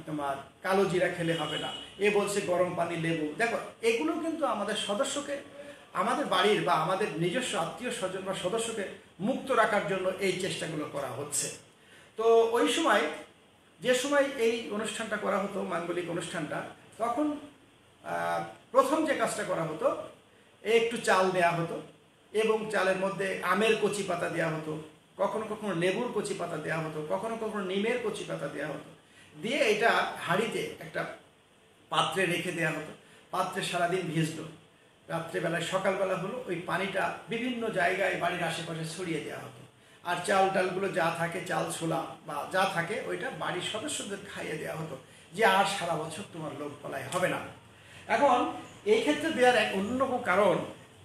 তোমার কালো জিরা খেলে হবে না, এ বলছে গরম পানি লেবু। দেখো এগুলো কিন্তু আমাদের সদস্যকে, আমাদের বাড়ির বা আমাদের নিজস্ব আত্মীয় স্বজন বা সদস্যকে মুক্ত রাখার জন্য এই চেষ্টাগুলো করা হচ্ছে। তো ওই সময় যে সময় এই অনুষ্ঠানটা করা হতো মাঙ্গলিক অনুষ্ঠানটা, তখন প্রথম যে কাজটা করা হতো একটু চাল দেওয়া হতো এবং চালের মধ্যে আমের কচি পাতা দেওয়া হতো, কখনো কখনো লেবুর কচি পাতা দেওয়া হতো, কখনো কখনো নিমের কচি পাতা দেওয়া হতো, দিয়ে এটা হাঁড়িতে একটা পাত্রে রেখে দেওয়া হতো। পাত্রে সারাদিন ভিজলো, রাত্রেবেলায় সকালবেলা হলো ওই পানিটা বিভিন্ন জায়গায় বাড়ির আশেপাশে ছড়িয়ে দেওয়া হতো। আর চাল টালগুলো যা থাকে, চাল ছোলা বা যা থাকে ওইটা বাড়ির সদস্যদের খাইয়ে দেওয়া হতো, যে আর সারা বছর তোমার লোক পালাই হবে না। এখন এই ক্ষেত্রে দেওয়ার এক অন্যরকম কারণ,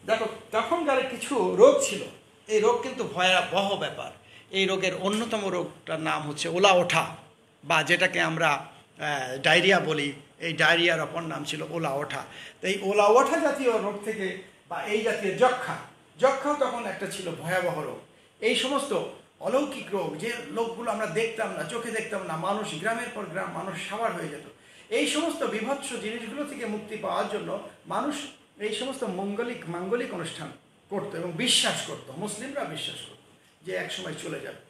দেখো তখনকার কিছু রোগ ছিল, এই রোগ কিন্তু ভয়াবহ ব্যাপার। এই রোগের অন্যতম রোগটার নাম হচ্ছে ওলা ওঠা, বা যেটাকে আমরা ডায়রিয়া বলি। এই ডায়রিয়ার অপর নাম ছিল ওলা ওঠা। তো এই ওলা ওঠা জাতীয় রোগ থেকে বা এই জাতীয় যক্ষাও তখন একটা ছিল ভয়াবহ রোগ। এই সমস্ত অলৌকিক রোগ যে লোকগুলো আমরা দেখতাম না, চোখে দেখতাম না, মানুষ গ্রামের পর গ্রাম মানুষ সাবার হয়ে যেত। এই সমস্ত বিভৎস জিনিসগুলো থেকে মুক্তি পাওয়ার জন্য মানুষ এই সমস্ত মাঙ্গলিক অনুষ্ঠান করতো এবং বিশ্বাস করতো, মুসলিমরা বিশ্বাস করতো যে এক সময় চলে যাবে।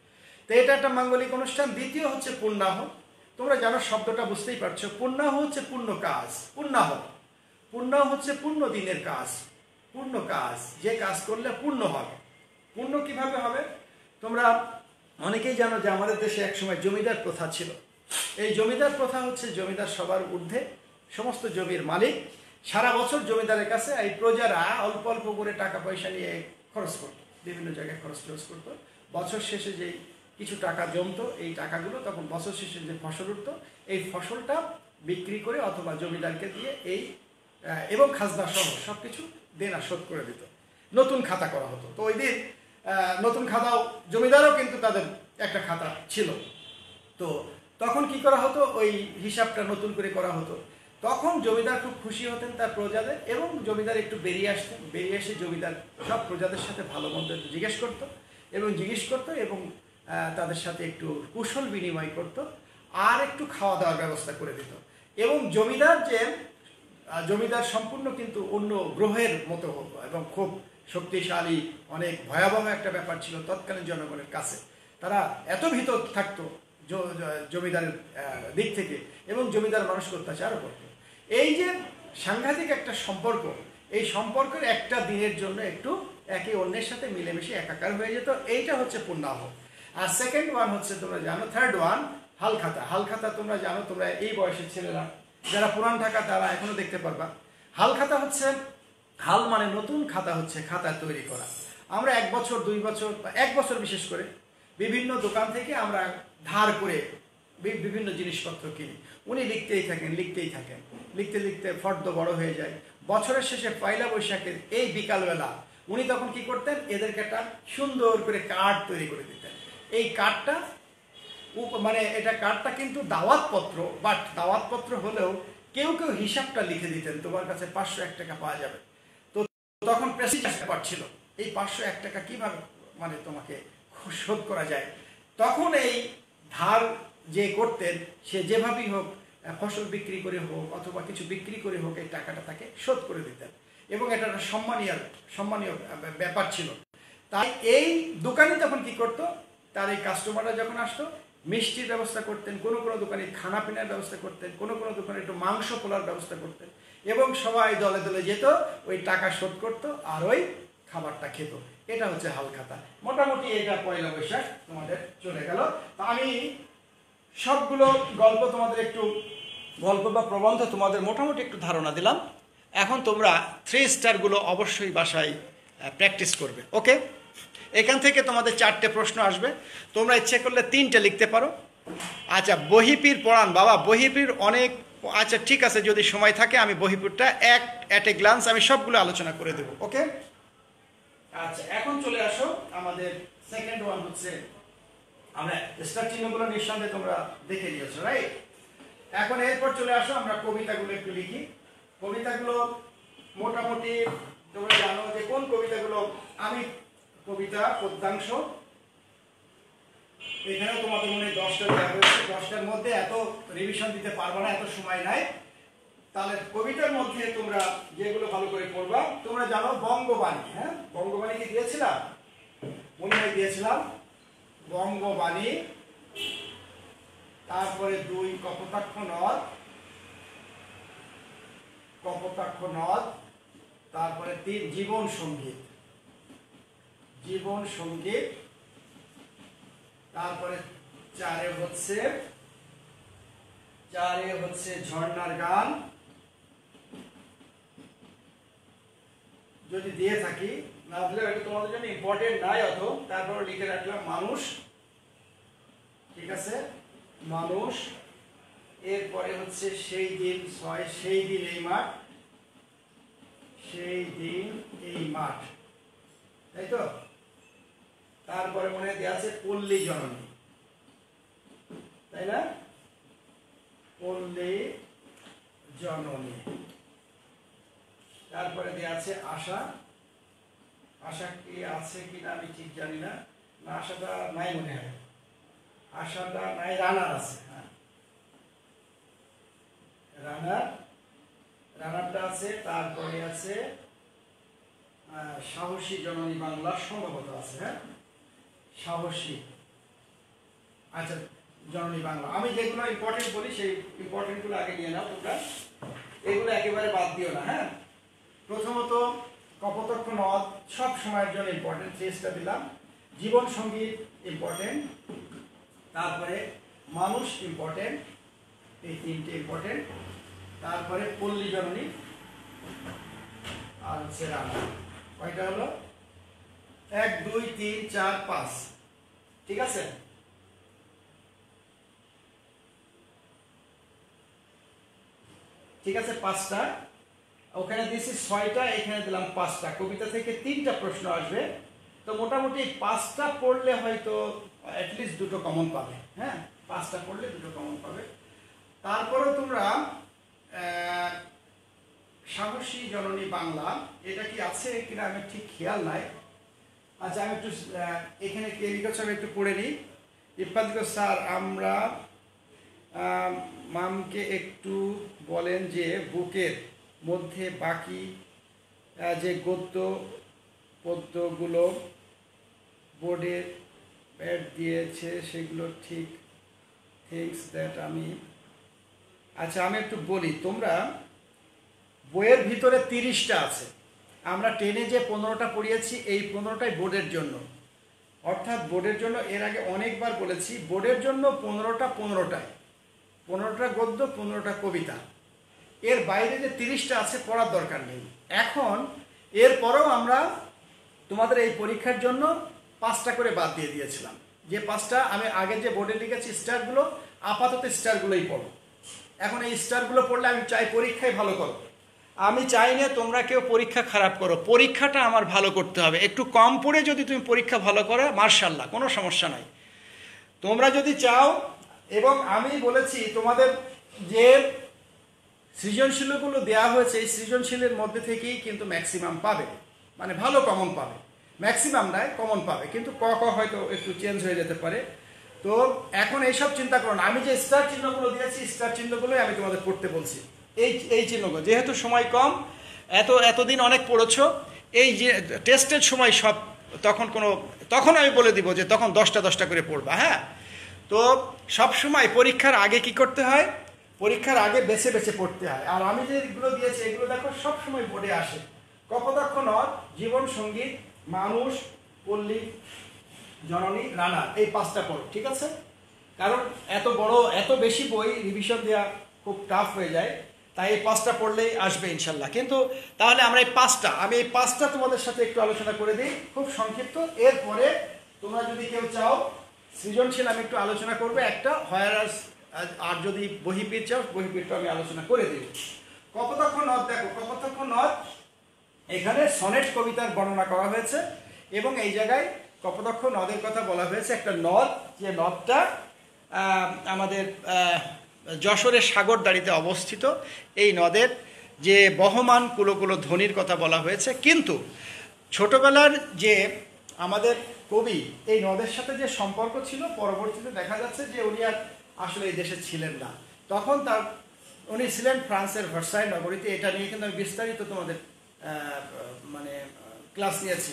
তো এটা একটা মাঙ্গলিক অনুষ্ঠান। দ্বিতীয় হচ্ছে পুণ্যাহ। তোমরা জানো শব্দটা বুঝতেই পারছো, পুণ্যাহ হচ্ছে পূর্ণ কাজ। পুণ্যাহ হচ্ছে পূর্ণ দিনের কাজ, পূর্ণ কাজ, যে কাজ করলে পূর্ণ হবে। পূর্ণ কিভাবে হবে? তোমরা অনেকেই জানো যে আমাদের দেশে একসময় জমিদার প্রথা ছিল। এই জমিদার প্রথা হচ্ছে জমিদার সবার ঊর্ধ্বে, সমস্ত জমির মালিক। সারা বছর জমিদারের কাছে এই প্রজারা অল্প অল্প করে টাকা পয়সা নিয়ে খরচ করত, বিভিন্ন জায়গায় খরচ করতো। বছর শেষে যেই কিছু টাকা জমতো, এই টাকাগুলো তখন বছর শেষে যে ফসল উঠতো, এই ফসলটা বিক্রি করে অথবা জমিদারকে দিয়ে এই এবং খাজনা সহ সব কিছু দেনা শোধ করে দিত। নতুন খাতা করা হতো। তো ওই দিন নতুন খাতাও, জমিদারও কিন্তু তাদের একটা খাতা ছিল। তো তখন কি করা হতো, ওই হিসাবটা নতুন করে করা হতো। তখন জমিদার খুব খুশি হতেন তার প্রজাদের, এবং জমিদার একটু বেরিয়ে আসতেন। বেরিয়ে এসে জমিদার সব প্রজাদের সাথে ভালো মন্দ জিজ্ঞেস করতো এবং তাদের সাথে একটু কুশল বিনিময় করত, আর একটু খাওয়া দাওয়ার ব্যবস্থা করে দিত। এবং জমিদার সম্পূর্ণ কিন্তু অন্য গ্রহের মতো হতো এবং খুব শক্তিশালী, অনেক ভয়াবহ একটা ব্যাপার ছিল তৎকালীন জনগণের কাছে। তারা এত ভীত থাকতো জমিদারের দিক থেকে, এবং জমিদার মানুষকে অত্যাচারও করত। এই যে সাংঘাতিক একটা সম্পর্ক, এই সম্পর্কের একটা দিনের জন্য একটু একে অন্যের সাথে মিলেমিশে একাকার হয়ে যেত। এইটা হচ্ছে পুণ্যাহ। আর সেকেন্ড ওয়ান হচ্ছে তোমরা জানো, থার্ড ওয়ান হালখাতা। হালখাতা তোমরা জানো, তোমরা এই বয়সের ছেলেরা যারা পুরান ঢাকা তারা এখনো দেখতে পারবা। হালখাতা হচ্ছে, হাল মানে নতুন, খাতা হচ্ছে খাতা তৈরি করা। আমরা 1 বছর 2 বছর বা 1 বছর বিশেষ করে বিভিন্ন দোকান থেকে আমরা ধার করে বিভিন্ন জিনিসপত্র কিনি। উনি লিখতেই থাকেন, লিখতে লিখতে ফর্দ বড় হয়ে যায়। বছরের শেষে পয়লা বৈশাখের এই বিকালবেলা উনি তখন কি করতেন, এদেরকে একটা সুন্দর করে কার্ড তৈরি করে দিতেন। এই কার্ডটা মানে এটা কার্ডটা কিন্তু দাওয়াতপত্র, বাট দাওয়াতপত্র হলেও কেউ কেউ হিসাবটা লিখে দিতেন, তোমার কাছে 501 টাকা পাওয়া যাবে। তো তখন প্রেসিডেন্ট ব্যাপার ছিল, এই 501 টাকা কিভাবে মানে তোমাকে শোধ করা যায়। তখন এই ধার যে করতেন সে যেভাবেই হোক, ফসল বিক্রি করে হোক অথবা কিছু বিক্রি করে হোক, এই টাকাটা তাকে শোধ করে দিতেন, এবং এটা একটা সম্মানীয় ব্যাপার ছিল। তাই এই দোকানি তখন কি করতো, তার এই কাস্টমাররা যখন আসতো মিষ্টির ব্যবস্থা করতেন, কোনো কোনো দোকানে খানা পিনার ব্যবস্থা করতেন, কোনো কোনো দোকানে একটু মাংস পোলার ব্যবস্থা করতেন, এবং সবাই দলে দলে যেত, ওই টাকা শোধ করতো আর ওই খাবারটা খেত। এটা হচ্ছে হালখাতা। মোটামুটি এটা পয়লা বৈশাখ তোমাদের চলে গেল। তো আমি সবগুলো গল্প তোমাদের একটু গল্প বা প্রবন্ধ তোমাদের মোটামুটি একটু ধারণা দিলাম। এখন তোমরা 3 স্টারগুলো অবশ্যই বাসায় প্র্যাকটিস করবে। ওকে, এখান থেকে তোমাদের 4টে প্রশ্ন আসবে, তোমরা ইচ্ছে করলে 3টে লিখতে পারো। আচ্ছা, বহিপীর পড়ান বাবা, বহিপীর অনেক, আচ্ছা ঠিক আছে, যদি সময় থাকে আমি বহিপুরটা অ্যাট এ গ্লান্স আমি সবগুলো আলোচনা করে দেবো। ওকে, আচ্ছা এখন চলে আসো আমাদের সেকেন্ড ওয়ান হচ্ছে, আমরা স্টার চিহ্নগুলো নিঃসন্দেহে তোমরা দেখে নিয়েছো, রাইট? এখন এরপর চলে আসো আমরা কবিতাগুলো একটু লিখি। কবিতাগুলো মোটামুটি তোমরা জানো যে কোন কবিতাগুলো। আমি কবিতা পদ্যাংশ এখানেও তোমাদের মনে 10টা দেওয়া হয়েছে, 10টার মধ্যে এত রিভিশন দিতে পারবো না, এত সময় নাই। তাহলে কবিতার মধ্যে তোমরা যেগুলো ভালো করে পড়বা, তোমরা জানো বঙ্গবাণী, হ্যাঁ বঙ্গবাণী কি দিয়েছিলাম? মনে হয় দিয়েছিলাম। বঙ্গবাণী, তারপরে 2 কপোতাক্ষ নদ, কপোতাক্ষ নদ, তারপরে 3 জীবন সঙ্গীত, জীবন সঙ্গীত, তারপরে 4 হচ্ছে ঝর্ণার গান, যদি দিয়ে থাকি, না দিলে এটা তোমাদের জন্য ইম্পর্টেন্ট নাই অত, তারপরে লিখে রাখলাম মানুষ, ঠিক আছে মানুষ। এরপরে হচ্ছে সেই দিন 6, সেই দিন এই মাঠ, সেই দিন এই মাঠ, তাই তো? তারপরে মনে দেওয়া আছে পল্লী জননী, তাই না? পল্লী জননী। তারপরে দেওয়া আছে আশা, আশা কি আছে কিনা আমি ঠিক জানি না, না আশাটা নাই মনে হয়, আশাটা নাই, রানার আছে, হ্যাঁ রানারটা আছে। তারপরে আছে সাহসী জননী বাংলা, সম্ভবত আছে, হ্যাঁ সাহসী, আচ্ছা জননী বাংলা। আমি যেগুলো ইম্পর্টেন্ট বলি সেই ইম্পর্টেন্টগুলো আগে নিয়ে নাও তোমরা, এগুলো একেবারে বাদ দিও না, হ্যাঁ। প্রথমত কপোতাক্ষ নদ সব সময়ের জন্য ইম্পর্টেন্ট, 3টা দিলাম। জীবন সঙ্গীত ইম্পর্টেন্ট, তারপরে মানুষ ইম্পর্টেন্ট, এই 3টে ইম্পর্টেন্ট, তারপরে পল্লী জননী, আর হচ্ছে রানা। কয়টা হলো? 1 2 3 4 5, ঠিক আছে? ঠিক আছে, 5টা ওখানে দিয়েছি, 6টা এখানে দিলাম 5টা। কবিতা থেকে 3টা প্রশ্ন আসবে, তো মোটামুটি 5টা পড়লে হয়তো অ্যাটলিস্ট 2টো কমন পাবে, হ্যাঁ 5টা পড়লে 2টো কমন পাবে। তারপরে তোমরা সাহসী জননী বাংলা, এটা কি আছে কিনা আমি ঠিক খেয়াল নাই। আচ্ছা আমি একটু এখানে কে লিখেছে আমি একটু পড়ে নিই। ইফাদিক স্যার, আমরা মামকে একটু বলেন যে বুকের মধ্যে বাকি যে পদ্যগুলো বোর্ডে প্যাড দিয়েছে সেগুলো ঠিক থিংস দ্যাট আমি, আচ্ছা আমি একটু বলি, তোমরা বইয়ের ভিতরে 30টা আছে, আমরা 10-এ যে 15টা পড়িয়েছি এই 15টাই বোর্ডের জন্য, অর্থাৎ বোর্ডের জন্য। এর আগে অনেকবার বলেছি বোর্ডের জন্য 15টা গদ্য, 15টা কবিতা, এর বাইরে যে 30টা আছে পড়ার দরকার নেই। এখন এরপরেও আমরা তোমাদের এই পরীক্ষার জন্য 5টা করে বাদ দিয়ে দিয়েছিলাম, যে 5টা আমি আগে যে বোর্ডে লিখেছি স্টারগুলো, আপাতত স্টারগুলোই পড়ো। এখন এই স্টারগুলো পড়লে আমি চাই পরীক্ষায় ভালো করো, আমি চাই না তোমরা কেউ পরীক্ষা খারাপ করো, পরীক্ষাটা আমার ভালো করতে হবে। একটু কম পড়ে যদি তুমি পরীক্ষা ভালো করো মার্শাল্লাহ, কোনো সমস্যা নাই। তোমরা যদি চাও, এবং আমি বলেছি তোমাদের যে সৃজনশীলগুলো দেওয়া হয়েছে এই সৃজনশীলের মধ্যে থেকেই কিন্তু ম্যাক্সিমাম পাবে, মানে ভালো কমন পাবে, ম্যাক্সিমাম নয় কমন পাবে, কিন্তু ক হয়তো একটু চেঞ্জ হয়ে যেতে পারে। তো এখন এইসব চিন্তা করো না, আমি যে স্টার চিহ্নগুলো দিয়েছি স্টার চিহ্নগুলোই আমি তোমাদের পড়তে বলছি। এই চিহ্নগুলো যেহেতু সময় কম, এতদিন অনেক পড়েছো, এই যে টেস্টের সময় সব তখন আমি বলে দিব যে তখন 10টা করে পড়বা। হ্যাঁ, তো সবসময় পরীক্ষার আগে কি করতে হয়, পরীক্ষার আগে বেছে বেছে পড়তে হয়। আর আমি যেগুলো দিয়েছি এগুলো দেখো সবসময় বোর্ডে আসে। কপোতাক্ষ নদ, জীবন সঙ্গীত, মানুষ, পল্লী, জননী, রানা, এই 5টা পড়ো, ঠিক আছে? কারণ এত বেশি বই রিভিশন দেওয়া খুব টাফ হয়ে যায়, তাই এই 5টা পড়লেই আসবে ইনশাল্লাহ। কিন্তু তাহলে আমরা আমি এই 5টা তোমাদের সাথে একটু আলোচনা করে দিই খুব সংক্ষিপ্ত। এরপরে তোমরা যদি কেউ চাও সৃজনশীল আমি একটু আলোচনা করবো একটা, আর যদি বহির্পীঠ চাও বহির্পীঠটা আমি আলোচনা করে দিই। কপোতাক্ষ নদ দেখো, কপোতাক্ষ নদ এখানে সনেট কবিতার বর্ণনা করা হয়েছে এবং এই জায়গায় কপোতাক্ষ নদের কথা বলা হয়েছে। একটা নদ, যে নদটা আমাদের যশোরের সাগরদাড়িতে অবস্থিত। এই নদের যে বহমান কুলো ধ্বনির কথা বলা হয়েছে, কিন্তু ছোটবেলার যে আমাদের কবি এই নদের সাথে যে সম্পর্ক ছিল, পরবর্তীতে দেখা যাচ্ছে যে উনি আর আসলে এই দেশে ছিলেন না। তখন উনি ছিলেন ফ্রান্সের ভার্সাই নগরীতে। এটা নিয়ে কিন্তু আমি বিস্তারিত তোমাদের মানে ক্লাস নিয়েছি,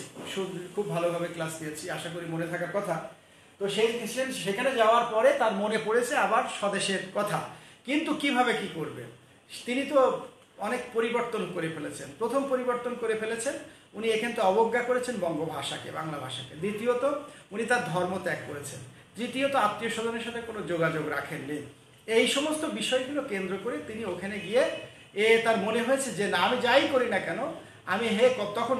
খুব ভালোভাবে ক্লাস নিয়েছি, আশা করি মনে থাকার কথা। তো সেখানে যাওয়ার পরে তার মনে পড়েছে আবার স্বদেশের কথা, কিন্তু কিভাবে কি করবে। তিনি তো অনেক পরিবর্তন করে ফেলেছেন। প্রথম পরিবর্তন করে ফেলেছেন উনি এখান থেকে অবজ্ঞা করেছেন বঙ্গভাষাকে, বাংলা ভাষাকে। দ্বিতীয়ত উনি তার ধর্ম ত্যাগ করেছেন। তৃতীয়ত আত্মীয় স্বজনের সাথে কোনো যোগাযোগ রাখেননি। এই সমস্ত বিষয়গুলো কেন্দ্র করে তিনি ওখানে গিয়ে তার মনে হয়েছে যে না, আমি যাই করি না কেন, আমি তখন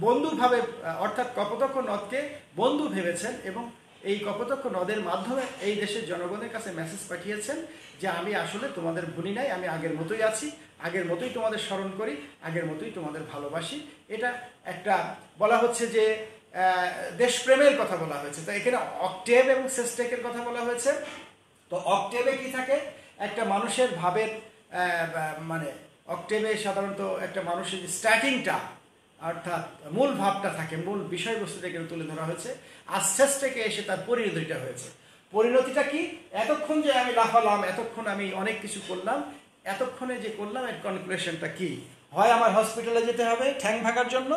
বন্ধুভাবে, অর্থাৎ কপোতাক্ষ নদকে বন্ধু ভেবেছেন এবং এই কপোতাক্ষ নদের মাধ্যমে এই দেশের জনগণের কাছে মেসেজ পাঠিয়েছেন যে আমি আসলে তোমাদের ভুলি নাই, আমি আগের মতোই আছি, আগের মতোই তোমাদের স্মরণ করি, আগের মতোই তোমাদের ভালোবাসি। এটা একটা বলা হচ্ছে যে দেশপ্রেমের কথা বলা হয়েছে। তো এখানে অক্টেভ এবং সেস্টেকের কথা বলা হয়েছে। তো অক্টেভে কি থাকে, একটা মানুষের ভাবের মানে অক্টেভে সাধারণত একটা মানুষের স্টার্টিংটা অর্থাৎ মূল ভাবটা থাকে, মূল বিষয়বস্তুটা এখানে তুলে ধরা হয়েছে। আর শেষটাকে এসে তার পরিণতিটা হয়েছে। পরিণতিটা কি, এতক্ষণ যে আমি লাফালাম, এতক্ষণ আমি অনেক কিছু করলাম, এতক্ষণে যে করলাম এর কনক্লুশনটা কি, হয় আমার হসপিটালে যেতে হবে ঠ্যাং ভাঙার জন্য,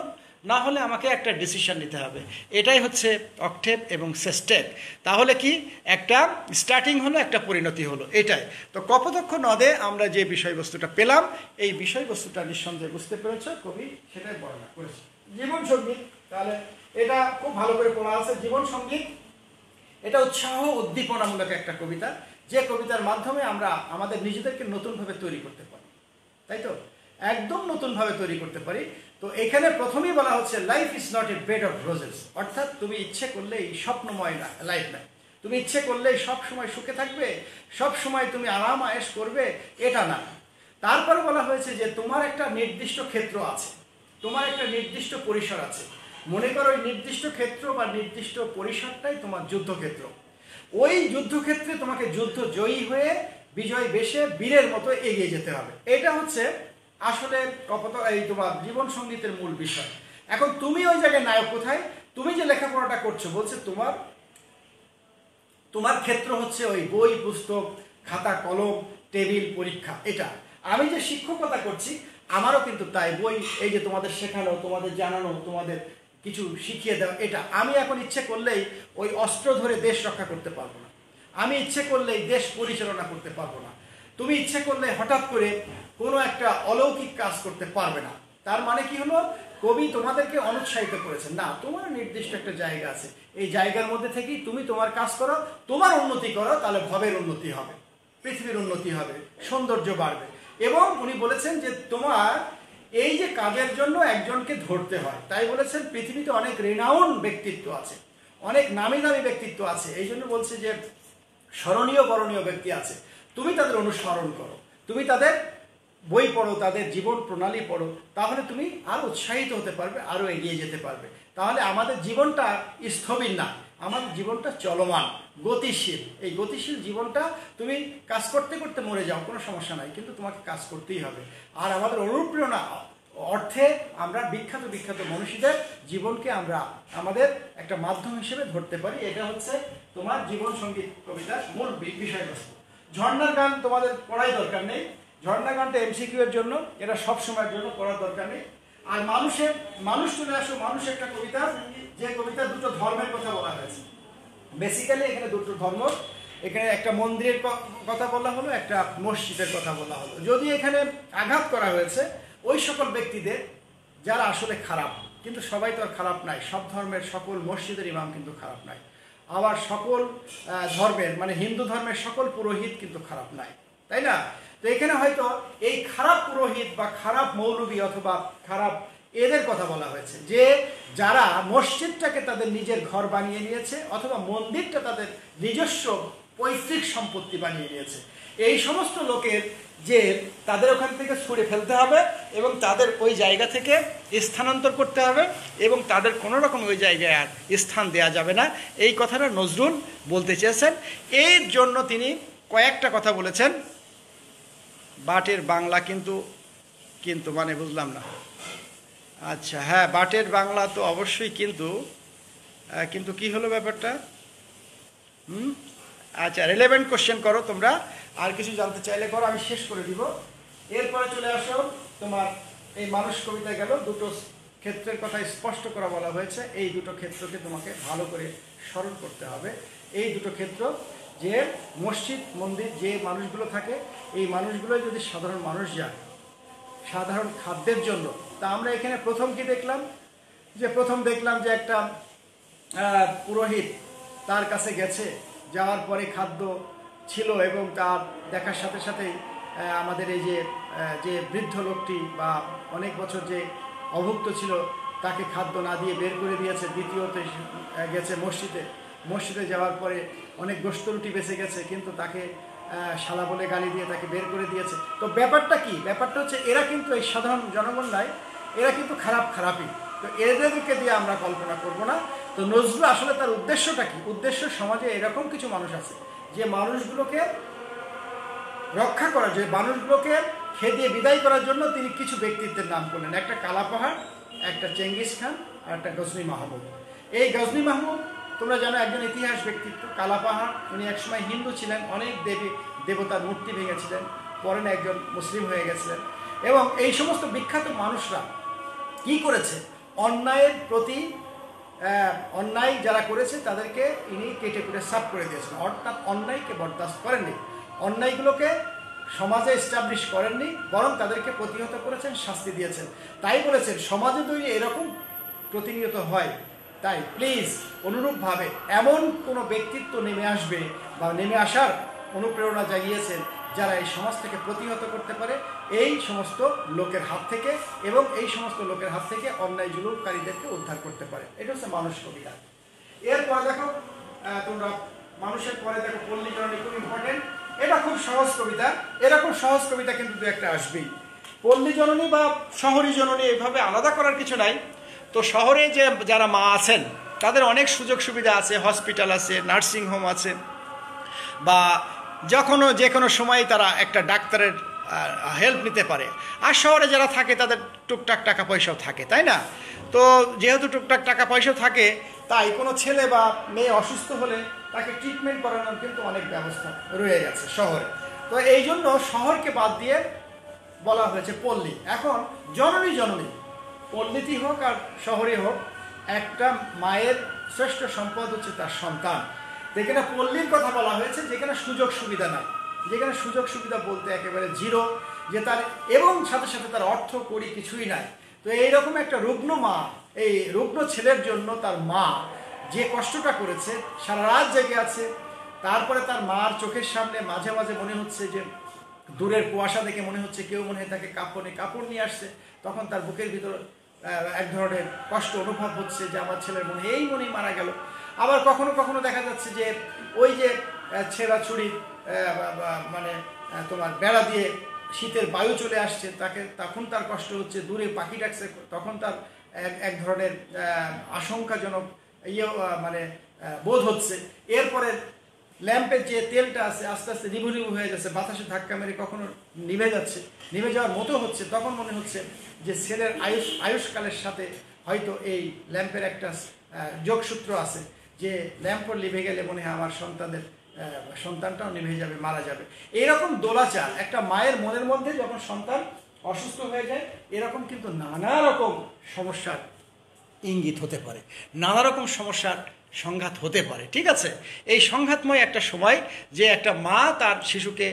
না হলে আমাকে একটা ডিসিশন নিতে হবে। এটাই হচ্ছে অক্টেভ এবং সেস্টেক। তাহলে কি, একটা স্টার্টিং হলো, একটা পরিণতি হলো, এটাই। তো কপোতাক্ষ নদে আমরা যে বিষয়বস্তুটা পেলাম, এই বিষয়বস্তুটা নিঃসন্দেহে বুঝতে পেরেছ, কবি সেটাই বর্ণনা করেছে। জীবন সঙ্গীত, তাহলে এটা খুব ভালো করে পড়া আছে। জীবন সঙ্গীত এটা উৎসাহ উদ্দীপনামূলক একটা কবিতা, যে কবিতার মাধ্যমে আমরা আমাদের নিজেদেরকে নতুনভাবে তৈরি করতে পারি, তাই তো, একদম নতুনভাবে তৈরি করতে পারি। তো এখানে প্রথমেই বলা হচ্ছে life is not a bed of roses, অর্থাৎ তুমি ইচ্ছে করলেই স্বপ্নময় না লাইফ নাই, তুমি ইচ্ছে করলেই সব সময় সুখে থাকবে, সব সময় তুমি আরাম আয়েশ করবে, এটা না। তারপরে বলা হয়েছে যে তোমার একটা নির্দিষ্ট ক্ষেত্র আছে, তোমার একটা নির্দিষ্ট পরিসর আছে। মনে করো ওই নির্দিষ্ট ক্ষেত্র বা নির্দিষ্ট পরিসরটাই তোমার যুদ্ধক্ষেত্র। ওই যুদ্ধক্ষেত্রে তোমাকে যুদ্ধ জয়ী হয়ে বিজয় বেশে বীরের মতো এগিয়ে যেতে হবে। এটা হচ্ছে আসলে এই তোমার জীবন সঙ্গীতের মূল বিষয়। এখন তুমি ওই জায়গায় নায়ক কোথায়, তুমি যে লেখাপড়াটা করছো, বলছে তোমার ক্ষেত্র হচ্ছে ওই বই পুস্তক, খাতা কলম, টেবিল, পরীক্ষা। এটা আমি যে শিক্ষকতা করছি আমারও কিন্তু তাই, বই এই যে তোমাদের শেখানো, তোমাদের জানানো, তোমাদের কিছু শিখিয়ে দেওয়া, এটা আমি এখন ইচ্ছে করলেই ওই অস্ত্র ধরে দেশ রক্ষা করতে পারবো না, আমি ইচ্ছে করলেই দেশ পরিচালনা করতে পারবো না, তুমি ইচ্ছে করলে হঠাৎ করে কোনো একটা অলৌকিক কাজ করতে পারবে না। তার মানে কি হলো, কবি তোমাদেরকে অনুৎসাহিত করেছেন, না তোমার নির্দিষ্ট একটা জায়গা আছে, এই জায়গার মধ্যে থেকেই তুমি তোমার কাজ করো, তোমার উন্নতি করো, তাহলে ভবের উন্নতি হবে, পৃথিবীর উন্নতি হবে, সৌন্দর্য বাড়বে। এবং উনি বলেছেন যে তোমার এই যে কাজের জন্য একজনকে ধরতে হয়, তাই বলেছেন পৃথিবীতে অনেক রেনাউন ব্যক্তিত্ব আছে, অনেক নামি দামি ব্যক্তিত্ব আছে, এই জন্য বলছে যে স্মরণীয় বরণীয় ব্যক্তি আছে, তুমি তাদের অনুসরণ করো, তুমি তাদের বই পড়ো, তাদের জীবন প্রণালী পড়ো, তাহলে তুমি আরো উৎসাহিত হতে পারবে, আরো এগিয়ে যেতে পারবে। তাহলে আমাদের জীবনটা স্থবির না, আমাদের জীবনটা চলমান, গতিশীল। এই গতিশীল জীবনটা তুমি কাজ করতে করতে মরে যাও, কোনো সমস্যা নাই, কিন্তু তোমাকে কাজ করতেই হবে। আর আমাদের অনুপ্রেরণা অর্থে আমরা বিখ্যাত বিখ্যাত মনীষীদের জীবনকে আমরা আমাদের একটা মাধ্যম হিসেবে ধরতে পারি। এটা হচ্ছে তোমার জীবন সঙ্গীত কবিতার মূল বিষয়বস্তু। ঝর্ণার গান তোমাদের পড়াই দরকার নেই, ঝর্ণা গানটা এমসিকিউ এর জন্য, এটা সব সময়ের জন্য পড়ার দরকার নেই। আর মানুষ চলে আসো, মানুষ একটা কবিতা, যে কবিতা দুটো ধর্মের কথা বলা হয়েছে। বেসিক্যালি এখানে দুটো ধর্ম, এখানে একটা মন্দিরের কথা বলা হলো, একটা মসজিদের কথা বলা হলো। যদি এখানে আঘাত করা হয়েছে ওই সকল ব্যক্তিদের যারা আসলে খারাপ, কিন্তু সবাই তো আর খারাপ নাই, সব ধর্মের সকল মসজিদের ইমাম কিন্তু খারাপ নাই, আবার সকল ধর্মের মানে হিন্দু ধর্মের সকল পুরোহিত কিন্তু খারাপ নাই, তাই না? তো এখানে হয়তো এই খারাপ পুরোহিত বা খারাপ মৌলবী অথবা খারাপ এদের কথা বলা হয়েছে, যে যারা মসজিদটাকে তাদের নিজের ঘর বানিয়ে নিয়েছে অথবা মন্দিরটা তাদের নিজস্ব পৈতৃক সম্পত্তি বানিয়ে নিয়েছে। এই সমস্ত লোকের যে তাদের ওখান থেকে ছুঁড়ে ফেলতে হবে এবং তাদের ওই জায়গা থেকে স্থানান্তর করতে হবে এবং তাদের কোনো রকম ওই জায়গায় আর স্থান দেওয়া যাবে না, এই কথাটা নজরুল বলতে চেয়েছেন। এর জন্য তিনি কয়েকটা কথা বলেছেন। বাটের বাংলা কিন্তু কিন্তু মানে বুঝলাম না। আচ্ছা, হ্যাঁ, বাটের বাংলা তো অবশ্যই, কিন্তু কিন্তু কি হলো ব্যাপারটা? আচ্ছা, রিলেভেন্ট কোশ্চেন করো তোমরা, আর কিছু জানতে চাইলে করো, আমি শেষ করে দিব। এরপরে চলে আসো তোমার এই মানুষ কবিতায় গেল, দুটো ক্ষেত্রের কথা স্পষ্ট করা বলা হয়েছে। এই দুটো ক্ষেত্রকে তোমাকে ভালো করে স্মরণ করতে হবে। এই দুটো ক্ষেত্র, যে মসজিদ মন্দির যে মানুষগুলো থাকে, এই মানুষগুলো যদি সাধারণ মানুষ যায় সাধারণ খাদ্যের জন্য, তা আমরা এখানে প্রথম কি দেখলাম, যে একটা পুরোহিত তার কাছে গেছে, যাওয়ার পরে খাদ্য ছিল এবং তার দেখার সাথে সাথেই আমাদের এই যে বৃদ্ধ লোকটি বা অনেক বছর যে অভুক্ত ছিল তাকে খাদ্য না দিয়ে বের করে দিয়েছে। দ্বিতীয়তে গেছে মসজিদে যাওয়ার পরে অনেক গোশত রুটি বেঁচে গেছে, কিন্তু তাকে শালা বলে গালি দিয়ে তাকে বের করে দিয়েছে। তো ব্যাপারটা কি? ব্যাপারটা হচ্ছে এরা কিন্তু এই সাধারণ জনগণ নয়, এরা কিন্তু খারাপই। তো এদেরকে দিয়ে আমরা কল্পনা করব না। তো নজরুল আসলে তার উদ্দেশ্যটা কি? উদ্দেশ্য, সমাজে এরকম কিছু মানুষ আছে যে মানুষগুলোকে রক্ষা করার, যে মানুষগুলোকে খেদিয়ে বিদায় করার জন্য তিনি কিছু ব্যক্তিত্বের নাম করলেন। একটা কালাপাহাড়, একটা চেঙ্গিস খান, আর একটা গজনী মাহমুদ। এই গজনী মাহমুদ তোমরা জানো একজন ইতিহাস ব্যক্তিত্ব। কালাপাহাড় উনি একসময় হিন্দু ছিলেন, অনেক দেবতার মূর্তি ভেঙেছিলেন, পরে একজন মুসলিম হয়ে গেছিলেন। এবং এই সমস্ত বিখ্যাত মানুষরা কি করেছে? অন্যায়ের প্রতি অন্যায় যারা করেছে তাদেরকে ইনি কেটে কুটে সাফ করে দিয়েছেন, অর্থাৎ অন্যায়কে বরদাস্ত করেননি, অন্যায়গুলোকে সমাজে এস্টাবলিশ করেননি, বরং তাদেরকে প্রতিহত করেছেন, শাস্তি দিয়েছেন। তাই বলেছেন সমাজে যদি এরকম প্রতিনিয়ত হয়, তাই প্লিজ অনুরূপভাবে এমন কোনো ব্যক্তিত্ব নেমে আসবে বা নেমে আসার অনুপ্রেরণা জাগিয়েছেন যারা এই সমাজ থেকে প্রতিহত করতে পারে এই সমস্ত লোকের হাত থেকে, এবং এই সমস্ত লোকের হাত থেকে অন্যায় জুলুমকারীদেরকে উদ্ধার করতে পারে। এটা হচ্ছে মানুষ কবিতা। এরপরে দেখো তোমরা মানুষের পরে দেখো পল্লী জননী, খুব ইম্পর্টেন্ট। এটা খুব সহজ কবিতা, এরকম সহজ কবিতা কিন্তু দু একটা আসবেই। পল্লী জননী বা শহরী জননী এইভাবে আলাদা করার কিছু নাই। তো শহরে যে যারা মা আছেন তাদের অনেক সুযোগ সুবিধা আছে, হসপিটাল আছে, নার্সিং হোম আছে, বা যে কোনো সময় তারা একটা ডাক্তারের হেল্প নিতে পারে। আর শহরে যারা থাকে তাদের টুকটাক টাকা পয়সাও থাকে, তাই না? তো যেহেতু টুকটাক টাকা পয়সাও থাকে, তাই কোনো ছেলে বা মেয়ে অসুস্থ হলে তাকে ট্রিটমেন্ট করানোর কিন্তু অনেক ব্যবস্থা রয়ে গেছে শহরে। তো এই জন্য শহরকে বাদ দিয়ে বলা হয়েছে পল্লী। এখন জননী পল্লীতে হোক আর শহরে হোক, একটা মায়ের শ্রেষ্ঠ সম্পদ হচ্ছে তার সন্তান। যেখানে পল্লীর কথা বলা হয়েছে, যেখানে সুযোগ সুবিধা নাই, যেখানে সুযোগ সুবিধা বলতে একেবারে জিরো, যে তার এবং সাথে সাথে তার অর্থ করি কিছুই নাই। তো এইরকম একটা রুগ্ন মা, এই রুগ্ন ছেলের জন্য তার মা যে কষ্টটা করেছে, সারা রাত জেগে আছে। তারপরে তার মার চোখের সামনে মাঝে মাঝে মনে হচ্ছে যে দূরের কুয়াশা দেখে মনে হচ্ছে কেউ মনে হয় তাকে কাপড় নিয়ে আসছে। তখন তার বুকের ভিতর এক ধরনের কষ্ট অনুভব হচ্ছে যে আমার ছেলের মনেই মারা গেল। আবার কখনো কখনো দেখা যাচ্ছে যে ওই যে ছেঁড়া ছুরি মানে তোমার বেড়া দিয়ে শীতের বায়ু চলে আসছে, তখন তার কষ্ট হচ্ছে। দূরে পাখি ডাকছে, তখন তার এক ধরনের আশঙ্কাজনক মানে বোধ হচ্ছে। এরপরে ল্যাম্পের যে তেলটা আছে আস্তে আস্তে নিভু হয়ে যাচ্ছে, বাতাসে ধাক্কা মেরে কখনো নিভে যাওয়ার মতো হচ্ছে। তখন মনে হচ্ছে যে ছেলের আয়ুষ্কালের সাথে হয়তো এই ল্যাম্পের একটা যোগসূত্র আছে, যে ল্যাম্প নিভে গেলে মনে হয় আমার সন্তানটাও নিভে যাবে, মারা যাবে। এইরকম দোলাচার একটা মায়ের মনের মধ্যে যখন সন্তান অসুস্থ হয়ে যায়, এরকম কিন্তু নানা রকম সমস্যার ইঙ্গিত হতে পারে, নানা রকম সমস্যার সংঘাত হতে পারে। ঠিক আছে, এই সংঘাতময় একটা সময় যে একটা মা তার শিশুকে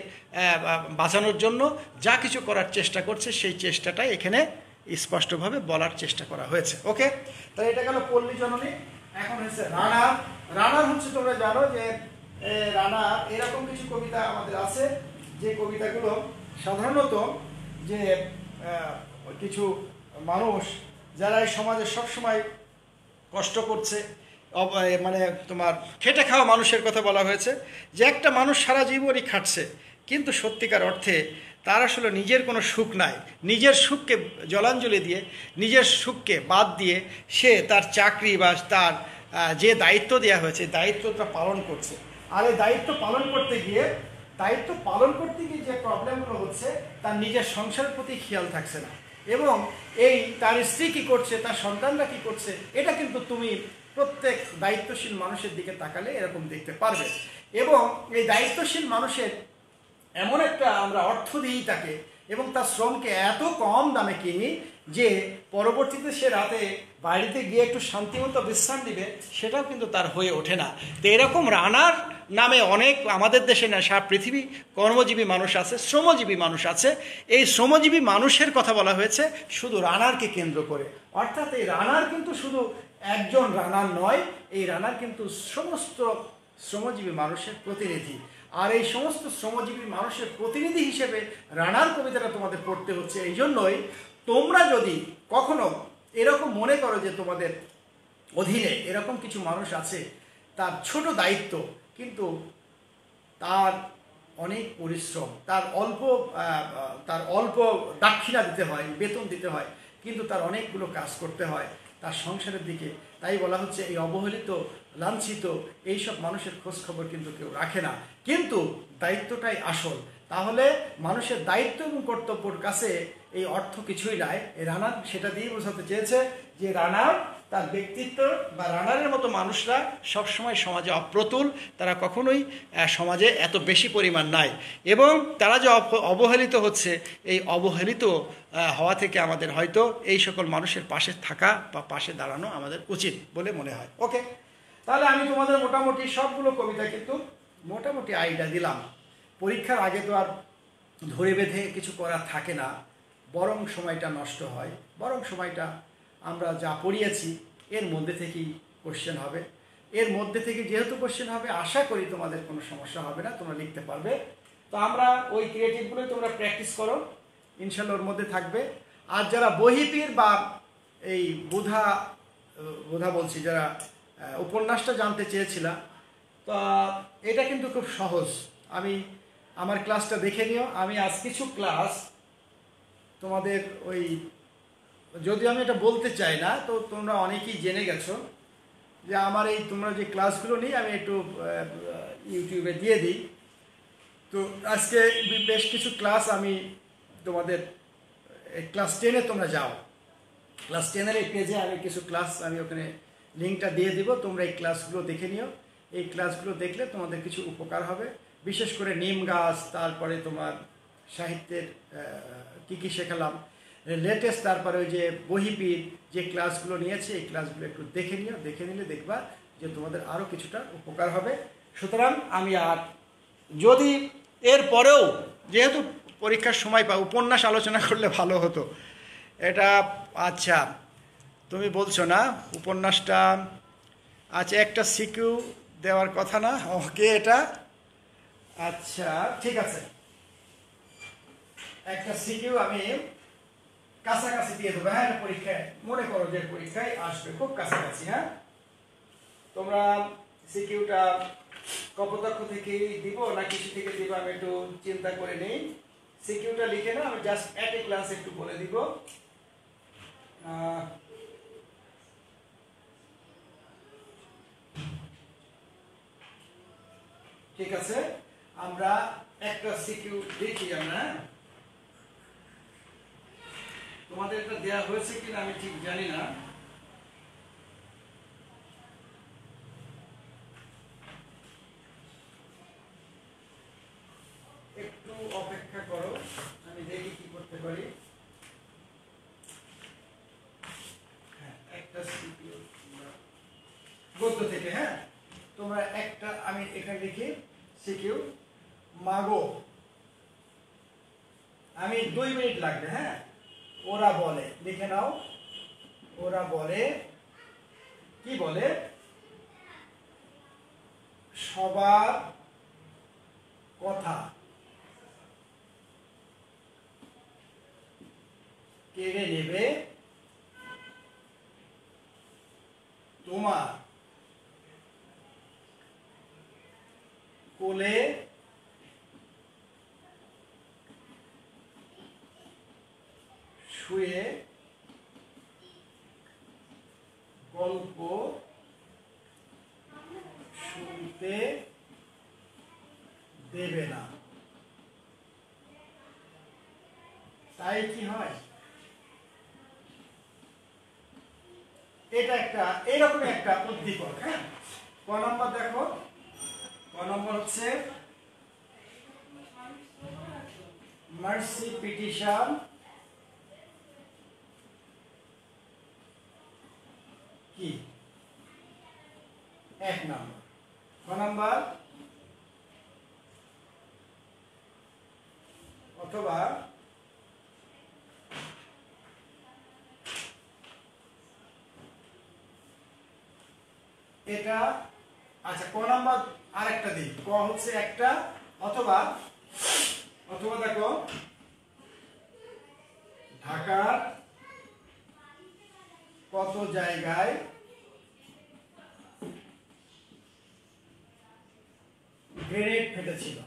বাঁচানোর জন্য যা কিছু করার চেষ্টা করছে, সেই চেষ্টাটাই এখানে স্পষ্টভাবে বলার চেষ্টা করা হয়েছে। ওকে, তাহলে এটা গেল পল্লী জননী। এখন হচ্ছে রানার। রানার হচ্ছে, তোমরা জানো যে রানার এরকম কিছু কবিতা আমাদের আছে, যে কবিতাগুলো সাধারণত যে কিছু মানুষ যারা এই সমাজে সবসময় কষ্ট করছে, মানে তোমার খেটে খাওয়া মানুষের কথা বলা হয়েছে, যে একটা মানুষ সারা জীবনই খাটছে, কিন্তু সত্যিকার অর্থে তার আসলে নিজের কোনো সুখ নাই। নিজের সুখকে জলাঞ্জলি দিয়ে, নিজের সুখকে বাদ দিয়ে সে তার চাকরি বা তার যে দায়িত্ব দেওয়া হয়েছে দায়িত্বটা পালন করছে। আর এই দায়িত্ব পালন করতে গিয়ে যে প্রবলেমগুলো হচ্ছে, তার নিজের সংসারের প্রতি খেয়াল থাকছে না, এবং এই তার স্ত্রী কী করছে, তার সন্তানরা কী করছে, এটা কিন্তু তুমি প্রত্যেক দায়িত্বশীল মানুষের দিকে তাকালে এরকম দেখতে পারবে। এবং এই দায়িত্বশীল মানুষের এমন একটা আমরা অর্থ দিই তাকে, এবং তার শ্রমকে এত কম দামে কিনি যে পরবর্তীতে সে রাতে বাড়িতে গিয়ে একটু শান্তিমতো বিশ্রাম দিবে, সেটাও কিন্তু তার হয়ে ওঠে না। তো এরকম রানার নামে অনেক আমাদের দেশে না, সারা পৃথিবী কর্মজীবী মানুষ আছে, শ্রমজীবী মানুষ আছে। এই শ্রমজীবী মানুষের কথা বলা হয়েছে শুধু রানারকে কেন্দ্র করে। অর্থাৎ এই রানার কিন্তু শুধু একজন রানার নয়, এই রানার কিন্তু সমস্ত শ্রমজীবী মানুষের প্রতিনিধি। আর এই সমস্ত শ্রমজীবী মানুষের প্রতিনিধি হিসেবে রানার কবিতাটা তোমাদের পড়তে হচ্ছে। এই জন্যই তোমরা যদি কখনো এরকম মনে করো যে তোমাদের অধীনে এরকম কিছু মানুষ আছে, তার ছোট দায়িত্ব, কিন্তু তার অনেক পরিশ্রম, তার অল্প দাক্ষিণা দিতে হয়, বেতন দিতে হয়, কিন্তু তার অনেকগুলো কাজ করতে হয় তার সংসারের দিকে। তাই বলা হচ্ছে এই অবহেলিত, লাঞ্ছিত এইসব মানুষের খোঁজ খবর কিন্তু কেউ রাখে না, কিন্তু দায়িত্বটাই আসল। তাহলে মানুষের দায়িত্ব এবং কর্তব্যের কাছে এই অর্থ কিছুই নাই। এই রানার সেটা দিয়ে বোঝাতে চেয়েছে যে রানার তার ব্যক্তিত্ব বা রানারের মতো মানুষরা সবসময় সমাজে অপ্রতুল, তারা কখনোই সমাজে এত বেশি পরিমাণ নাই, এবং তারা যে অবহেলিত হচ্ছে, এই অবহেলিত হওয়া থেকে আমাদের হয়তো এই সকল মানুষের পাশে থাকা বা পাশে দাঁড়ানো আমাদের উচিত বলে মনে হয়। ওকে, তাহলে আমি তোমাদের মোটামুটি সবগুলো কবিতা কিন্তু মোটামুটি আইডিয়া দিলাম। পরীক্ষার আগে তো আর ধরে বেঁধে কিছু করার থাকে না, বরং সময়টা নষ্ট হয়, বরং সময়টা আমরা যা পড়িয়েছি এর মধ্যে থেকেই কোশ্চেন হবে। এর মধ্যে থেকে যেহেতু কোশ্চেন হবে, আশা করি তোমাদের কোনো সমস্যা হবে না, তোমরা লিখতে পারবে। তো আমরা ওই ক্রিয়েটিভগুলোই তোমরা প্র্যাকটিস করো, ইনশাল্লাহ ওর মধ্যে থাকবে। আর যারা বহিপীর বা এই বোধা বলছি, যারা উপন্যাসটা জানতে চেয়েছিলাম, তো এটা কিন্তু খুব সহজ। আমার ক্লাসটা দেখে নিও। আমি আজ কিছু ক্লাস তোমাদের যদিও আমি এটা বলতে চাই না, তো তোমরা অনেকেই জেনে গেছো যে আমার এই তোমরা যে ক্লাসগুলো নিই আমি একটু ইউটিউবে দিয়ে দিই। তো আজকে বেশ কিছু ক্লাস আমি তোমাদের ক্লাস 10-এ তোমরা যাও, ক্লাস 10-এর এই পেজে আমি কিছু ক্লাস আমি ওখানে লিঙ্কটা দিয়ে দিব, তোমরা এই ক্লাসগুলো দেখে নিও। এই ক্লাসগুলো দেখলে তোমাদের কিছু উপকার হবে, বিশেষ করে নিম গাছ, তারপরে তোমার সাহিত্যের কী শেখালাম লেটেস্ট, তারপরে ওই যে বহিপীর যে ক্লাসগুলো নিয়েছে এই ক্লাসগুলো একটু দেখে নিও। দেখে নিলে দেখবা যে তোমাদের আরও কিছুটা উপকার হবে। সুতরাং আমি আর যদি এর পরেও যেহেতু পরীক্ষার সময় বা উপন্যাস আলোচনা করলে ভালো হতো এটা। আচ্ছা, তুমি বলছো না উপন্যাসটা, আচ্ছা একটা সিকিউ দেওয়ার কথা না? ওকে, এটা আচ্ছা ঠিক আছে, একটা সিকিউ আমি কাছাকাছি দিয়ে দেবো। হ্যাঁ, পরীক্ষায় মনে করো যে পরীক্ষায় আসবে, খুব কাছাকাছি। হ্যাঁ, তোমরা সিকিউটা কপোতাক্ষ থেকে দিব না কিছু থেকে দিব আমি একটু চিন্তা করে নিই। সিকিউটা লিখে না, আমি জাস্ট এট এ ক্লাস একটু বলে দিব। ঠিক আছে, আমরা একটা সিকিউ লিখি আমরা। তোমাদের এটা দেওয়া হয়েছে কিনা আমি ঠিক জানি না। একটু অপেক্ষা করো, আমি দেখি কি করতে পারি। তোমরা একটা আমি এখানে লিখি সিকিউ মাগো, আমি 2 মিনিট লাগবে। হ্যাঁ, ওরা বলে, লিখে নাও। ওরা বলে, কি বলে? সবার কথা কেড়ে নেবে তোমার কোলে শুয়ে গল্প শুনতে দেবে না। তাই কি হয়? এটা একটা এইরকম একটা উদ্দীপক। হ্যাঁ, ক নম্বর দেখো, ক নম্বর হচ্ছে মার্সি পিটিশন কি? 1 নম্বর। ক নম্বর অথবা এটা, আচ্ছা ক নাম্বার আরেকটা দিই, ক হচ্ছে একটা, অথবা অথবা দেখো ঢাকার কত জায়গায় গ্রেনেড ফেটেছিল।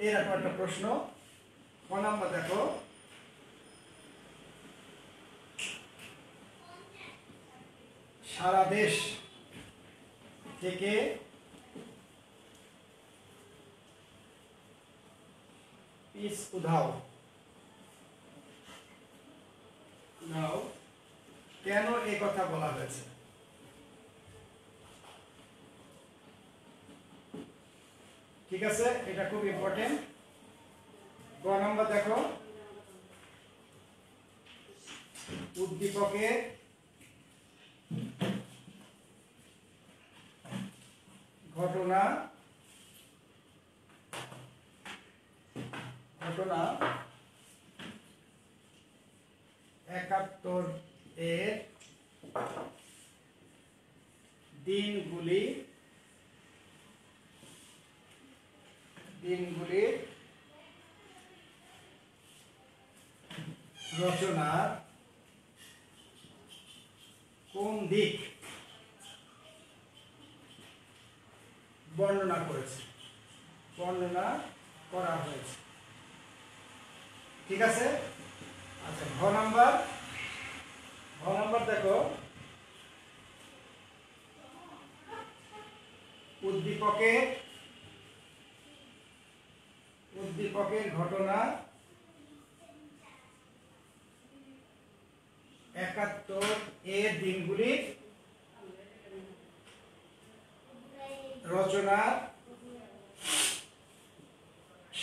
এরকম একটা প্রশ্ন। ক নাম্বার দেখো সারা দেশ থেকে পিস উধাও নাও, কেন এই কথা বলা হয়েছে? ঠিক আছে, এটা খুব ইম্পর্টেন্ট। গ নাম্বার দেখো উদ্দীপকের ঘটনা ঘটনা 71 এর দিনগুলি রচনার কোন দিক বর্ণনা করা হয়েছে? ঠিক আছে। আচ্ছা, ঘ নাম্বার দেখো উদ্দীপকের ঘটনা 71 এর দিনগুলির রচনার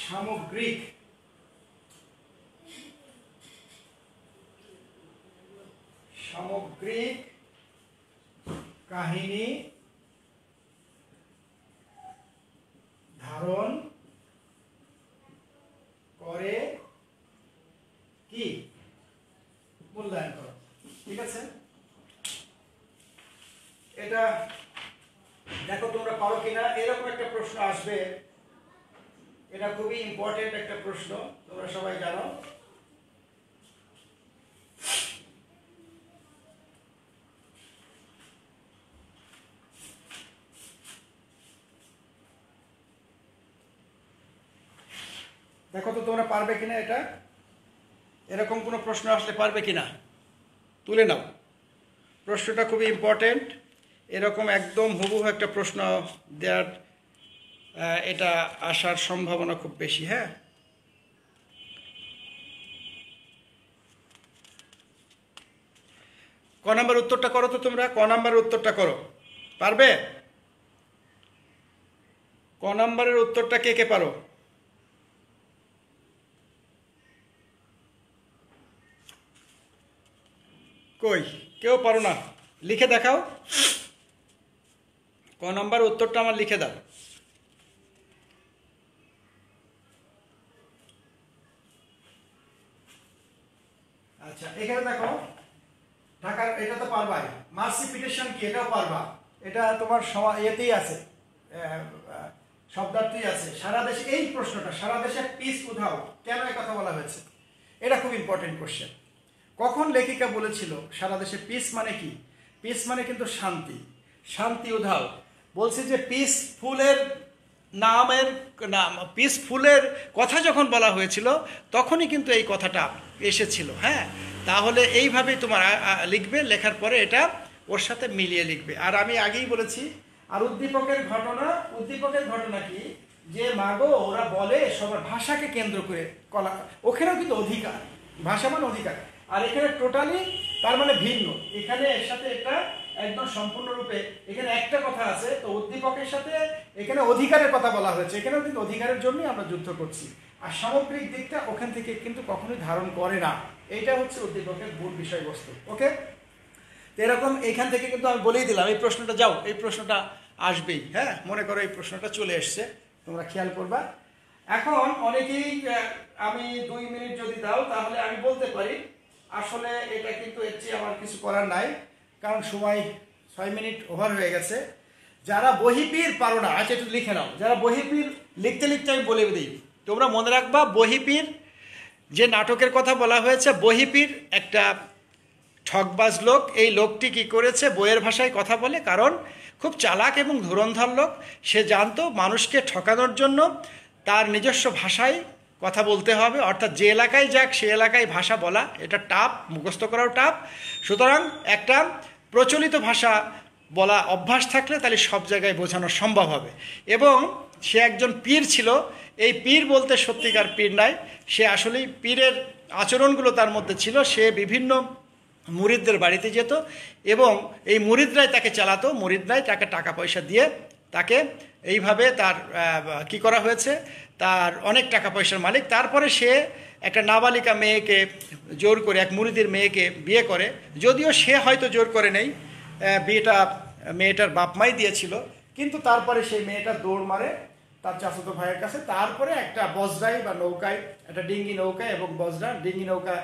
সামগ্রিক কাহিনী ধারণ করে কি মূল্যায়ন করো। ঠিক আছে, এটা দেখো তোমরা পারো কিনা। এরকম একটা প্রশ্ন আসবে, এটা খুবই ইম্পর্টেন্ট একটা প্রশ্ন, তোমরা সবাই জানো। দেখো তো তোমরা পারবে কিনা এটা, এরকম কোনো প্রশ্ন আসলে পারবে কিনা, তুলে নাও। প্রশ্নটা খুবই ইম্পর্টেন্ট, এরকম একদম হুবহু একটা প্রশ্ন দেওয়ার এটা আসার সম্ভাবনা খুব বেশি। হ্যাঁ, ক নাম্বার উত্তরটা করো তো তোমরা, ক নাম্বারের উত্তরটা করো, পারবে? ক নাম্বারের উত্তরটা কে কে পারো? কই কেউ পারো না, লিখে দেখাও ক নাম্বার উত্তরটা আমার লিখে দাও। আচ্ছা এখানে দেখো ঢাকার, এটা তো পারবাই। মার্সিফিকেশন কি, এটাও পারবা, এটা তোমার ইয়েতেই আছে, শব্দার্থই আছে। সারা দেশে এই প্রশ্নটা, সারা দেশে পিস উধাও, কেন এই কথা বলা হয়েছে? এটা খুব ইম্পর্টেন্ট কোশ্চেন। কখন লেখিকা বলেছিল সারা দেশে পিস মানে কি? পিস মানে কিন্তু শান্তি, শান্তি উধাও। বলছে যে পিস ফুলের নামের নাম, পিস ফুলের কথা যখন বলা হয়েছিল তখনই কিন্তু এই কথাটা এসেছিল। হ্যাঁ, তাহলে এইভাবেই তোমার লিখবে, লেখার পরে এটা ওর সাথে মিলিয়ে লিখবে। আর আমি আগেই বলেছি, আর উদ্দীপকের ঘটনা কি, যে মাগো ওরা বলে সবার ভাষাকে কেন্দ্র করে কলা, ওখানেও কিন্তু অধিকার, ভাষা মানে অধিকার, আর এখানে টোটালি তার মানে ভিন্ন। এখানে এর সাথে এটা একদম সম্পূর্ণরূপে এখানে একটা কথা আছে, তো উদ্দীপকের সাথে এখানে অধিকারের কথা বলা হয়েছে, এখানেও কিন্তু অধিকারের জন্যই আমরা যুদ্ধ করছি। আর সামগ্রিক দিকটা ওখান থেকে কিন্তু কখনোই ধারণ করে না, এইটা হচ্ছে উদ্দীপকের মূল বিষয়বস্তু। ওকে, তো এরকম এখান থেকে কিন্তু আমি বলেই দিলাম এই প্রশ্নটা, যাও এই প্রশ্নটা আসবেই। হ্যাঁ, মনে করো এই প্রশ্নটা চলে এসছে, তোমরা খেয়াল করবা। এখন অনেকেই আমি 2 মিনিট যদি দাও তাহলে আমি বলতে পারি, আসলে এটা কিন্তু এর চেয়ে আমার কিছু করার নাই, কারণ সময় 6 মিনিট ওভার হয়ে গেছে। যারা বহিপীর পারো না, আচ্ছা একটু লিখে নাও। যারা বহিপীর লিখতে লিখতে আমি বলে দিই, তোমরা মনে রাখবা বহিপীর যে নাটকের কথা বলা হয়েছে, বহিপীর একটা ঠকবাজ লোক। এই লোকটি কি করেছে, বইয়ের ভাষায় কথা বলে, কারণ খুব চালাক এবং ধুরন্ধর লোক। সে জানতো মানুষকে ঠকানোর জন্য তার নিজস্ব ভাষায় কথা বলতে হবে, অর্থাৎ যে এলাকায় যাক সে এলাকায় ভাষা বলা, এটা টাফ, মুখস্থ করাও টাফ। সুতরাং একটা প্রচলিত ভাষা বলা অভ্যাস থাকলে তাহলে সব জায়গায় বোঝানো সম্ভব হবে। এবং সে একজন পীর ছিল। এই পীর বলতে সত্যিকার পীর নাই, সে আসলেই পীরের আচরণগুলো তার মধ্যে ছিল। সে বিভিন্ন মুরিদদের বাড়িতে যেত এবং এই মুরিদরাই তাকে চালাতো, মুরিদরাই তাকে টাকা পয়সা দিয়ে তাকে এইভাবে তার কি করা হয়েছে, তার অনেক টাকা পয়সার মালিক। তারপরে সে একটা নাবালিকা মেয়েকে জোর করে, এক মুরিদের মেয়েকে বিয়ে করে, যদিও সে হয়তো জোর করে নেই, বিয়েটা মেয়েটার বাপ মাই দিয়েছিল, কিন্তু তারপরে সেই মেয়েটা দৌড় মারে তার চাচাতো ভাইয়ের কাছে। তারপরে একটা বজরায় বা নৌকায়, একটা ডিঙ্গি নৌকায় এবং বজরা ডিঙ্গি নৌকা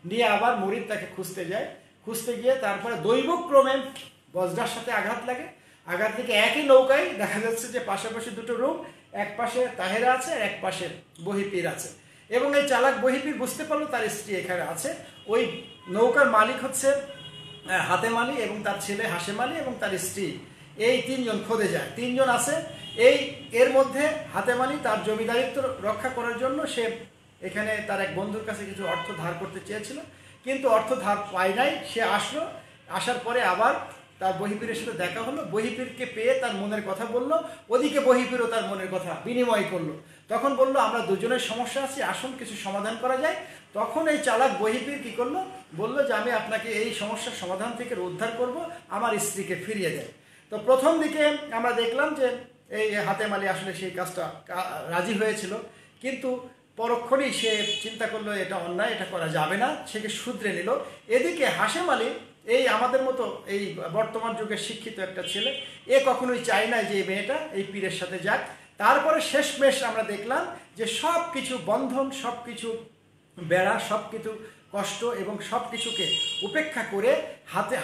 নিয়ে আবার মুরিদ তাকে খুঁজতে যায়। খুঁজতে গিয়ে তারপরে দৈবক্রমে বজরার সাথে আঘাত লাগে। আঘাত থেকে একই নৌকায় দেখা যাচ্ছে যে পাশাপাশি দুটো রুম, এক পাশে তাহেরা আছে আর এক পাশে বহিপীর আছে। এবং এই চালাক বহিপীর বুঝতে পারলো তার স্ত্রী এখানে আছে। ওই নৌকার মালিক হচ্ছে হাতেম আলী এবং তার ছেলে হাশেম আলী এবং তার স্ত্রী, এই 3 জন খোঁজে যায়। 3 জন আছে। এর মধ্যে হাতেম আলী তার জমিদারিত্ব রক্ষা করার জন্য সে এখানে তার এক বন্ধুর কাছে কিছু অর্থ ধার করতে চেয়েছিল, কিন্তু অর্থ ধার পায় নাই। সে আসলো, আসার পরে আবার তার বহিপীরের সাথে দেখা হলো। বহিপীরকে পেয়ে তার মনের কথা বলল, ওদিকে বহিপীরও তার মনের কথা বিনিময় করলো। তখন বলল, আমরা দুজনের সমস্যা আছে, আসুন কিছু সমাধান করা যায়। তখন এই চালাক বহিপীর কি করলো, বলল যে আমি আপনাকে এই সমস্যার সমাধান থেকে উদ্ধার করব, আমার স্ত্রীকে ফিরিয়ে দেয়। তো প্রথম দিকে আমরা দেখলাম যে এই হাতেম আলী আসলে সেই কাজটা রাজি হয়েছিল, কিন্তু পরক্ষণেই সে চিন্তা করলো এটা অন্যায়, এটা করা যাবে না, সেকে শুধরে নিল। এদিকে হাশেম আলী এই আমাদের মতো এই বর্তমান যুগের শিক্ষিত একটা ছেলে, এ কখনোই চায় না যে এই মেয়েটা এই পীরের সাথে যাক। তারপরে শেষমেশ আমরা দেখলাম যে সব কিছু বন্ধন, সব কিছু বেড়া, সব কিছু কষ্ট এবং সব কিছুকে উপেক্ষা করে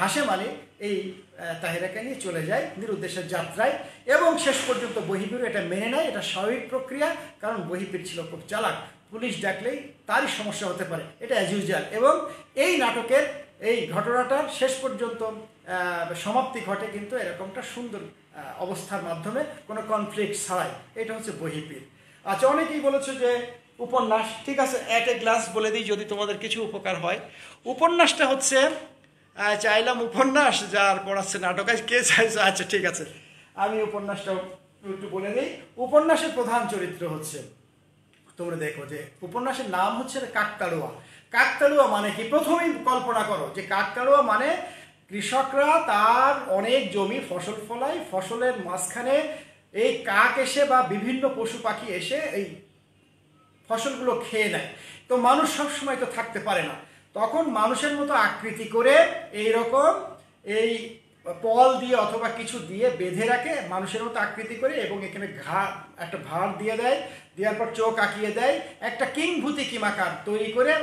হাশেম আলী এই তাহেরাকে নিয়ে চলে যায় নিরুদ্দেশের যাত্রায়। এবং শেষ পর্যন্ত বহিপীর এটা মেনে নেয়, এটা স্বাভাবিক প্রক্রিয়া, কারণ বহিপীর ছিল খুব চালাক, পুলিশ ডাকলেই তারই সমস্যা হতে পারে, এটা অ্যাজ ইউজুয়াল। এবং এই নাটকের এই ঘটনাটার শেষ পর্যন্ত সমাপ্তি ঘটে কিন্তু এরকমটা সুন্দর অবস্থার মাধ্যমে, কোনো কনফ্লিক্ট ছাড়াই। এটা হচ্ছে বহিপীর। আচ্ছা, অনেকেই বলেছে যে উপন্যাস, ঠিক আছে, অ্যাট এ গ্লাস বলে দিই যদি তোমাদের কিছু উপকার হয়। উপন্যাসটা হচ্ছে, চাইলাম উপন্যাস, যার পড়াচ্ছে নাটক, কে চাইছে? আচ্ছা ঠিক আছে, আমি উপন্যাসটা একটু বলে দিই। উপন্যাসের প্রধান চরিত্র হচ্ছে, তোমরা দেখো যে উপন্যাসের নাম হচ্ছে কাকতাড়ুয়া। কাকতাড়ুয়া মানে কি? প্রথমেই কল্পনা করো যে কাকতাড়ুয়া মানে কৃষকরা তার অনেক জমি ফসল ফলায়, ফসলের মাঝখানে এই কাক এসে বা বিভিন্ন পশু পাখি এসে এই ফসলগুলো খেয়ে নেয়। তো মানুষ সবসময় তো থাকতে পারে না, তখন মানুষের মতো আকৃতি করে এই রকম এই পল দিয়ে অথবা কিছু দিয়ে বেঁধে রাখে মানুষের মতো আকৃতি করে, এবং এখানে একটা ভাঁড় দিয়ে দেয়, দেওয়ার পর চোখ আঁকিয়ে দেয়, একটা কিংভূতি কিমাকার তৈরি করে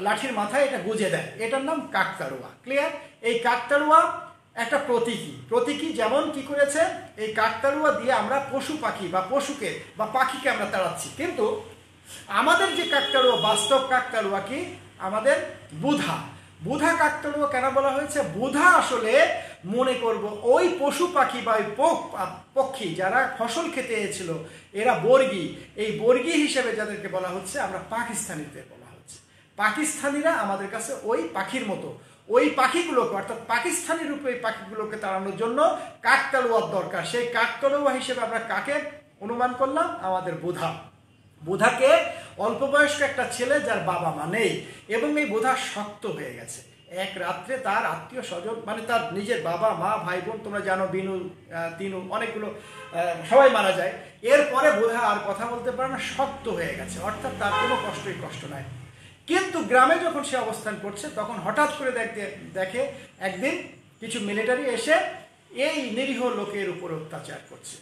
লাঠির মাথায় এটা গুজে দেয়। এটার নাম কাকতাড়ুয়া। ক্লিয়ার? এই কাকতাড়ুয়া একটা প্রতীকী যেমন কি করেছে, এই কাকতাড়ুয়া দিয়ে আমরা পশু পাখি বা পশুকে বা পাখিকে আমরা তাড়াচ্ছি। কিন্তু আমাদের যে কাকতাড়ুয়া, বাস্তব কাকতাড়ুয়া কি আমাদের বুধা কাকতাড়ুয়া কেন বলা হয়েছে? বুধা আসলে মনে করব ওই পশু পাখি বা ওই পক্ষী যারা ফসল খেতে এসেছিল, এরা বর্গী, এই বর্গী হিসেবে যাদেরকে বলা হচ্ছে আমরা পাকিস্তানিতে বলা হচ্ছে। পাকিস্তানিরা আমাদের কাছে ওই পাখির মতো, ওই পাখিগুলোকে অর্থাৎ পাকিস্তানি রূপে ওই পাখিগুলোকে তাড়ানোর জন্য কাকতাড়ুয়ার দরকার। সেই কাকতাড়ুয়া হিসেবে আমরা কাকে অনুমান করলাম? আমাদের বুধাকে অল্প বয়স্ক একটা ছেলে যার বাবা মা নেই, এবং এই বুধা শক্ত হয়ে গেছে। এক রাত্রে তার আত্মীয় স্বজন মানে তার নিজের বাবা মা ভাই বোন, তোমরা জানো বিনু তিনু অনেকগুলো সবাই মারা যায়। এরপরে বুধা আর কথা বলতে পারে না, শক্ত হয়ে গেছে, অর্থাৎ তার কোনো কষ্ট নাই। কিন্তু গ্রামে যখন সে অবস্থান করছে তখন হঠাৎ করে দেখে একদিন কিছু মিলিটারি এসে এই নিরীহ লোকের উপর অত্যাচার করছে।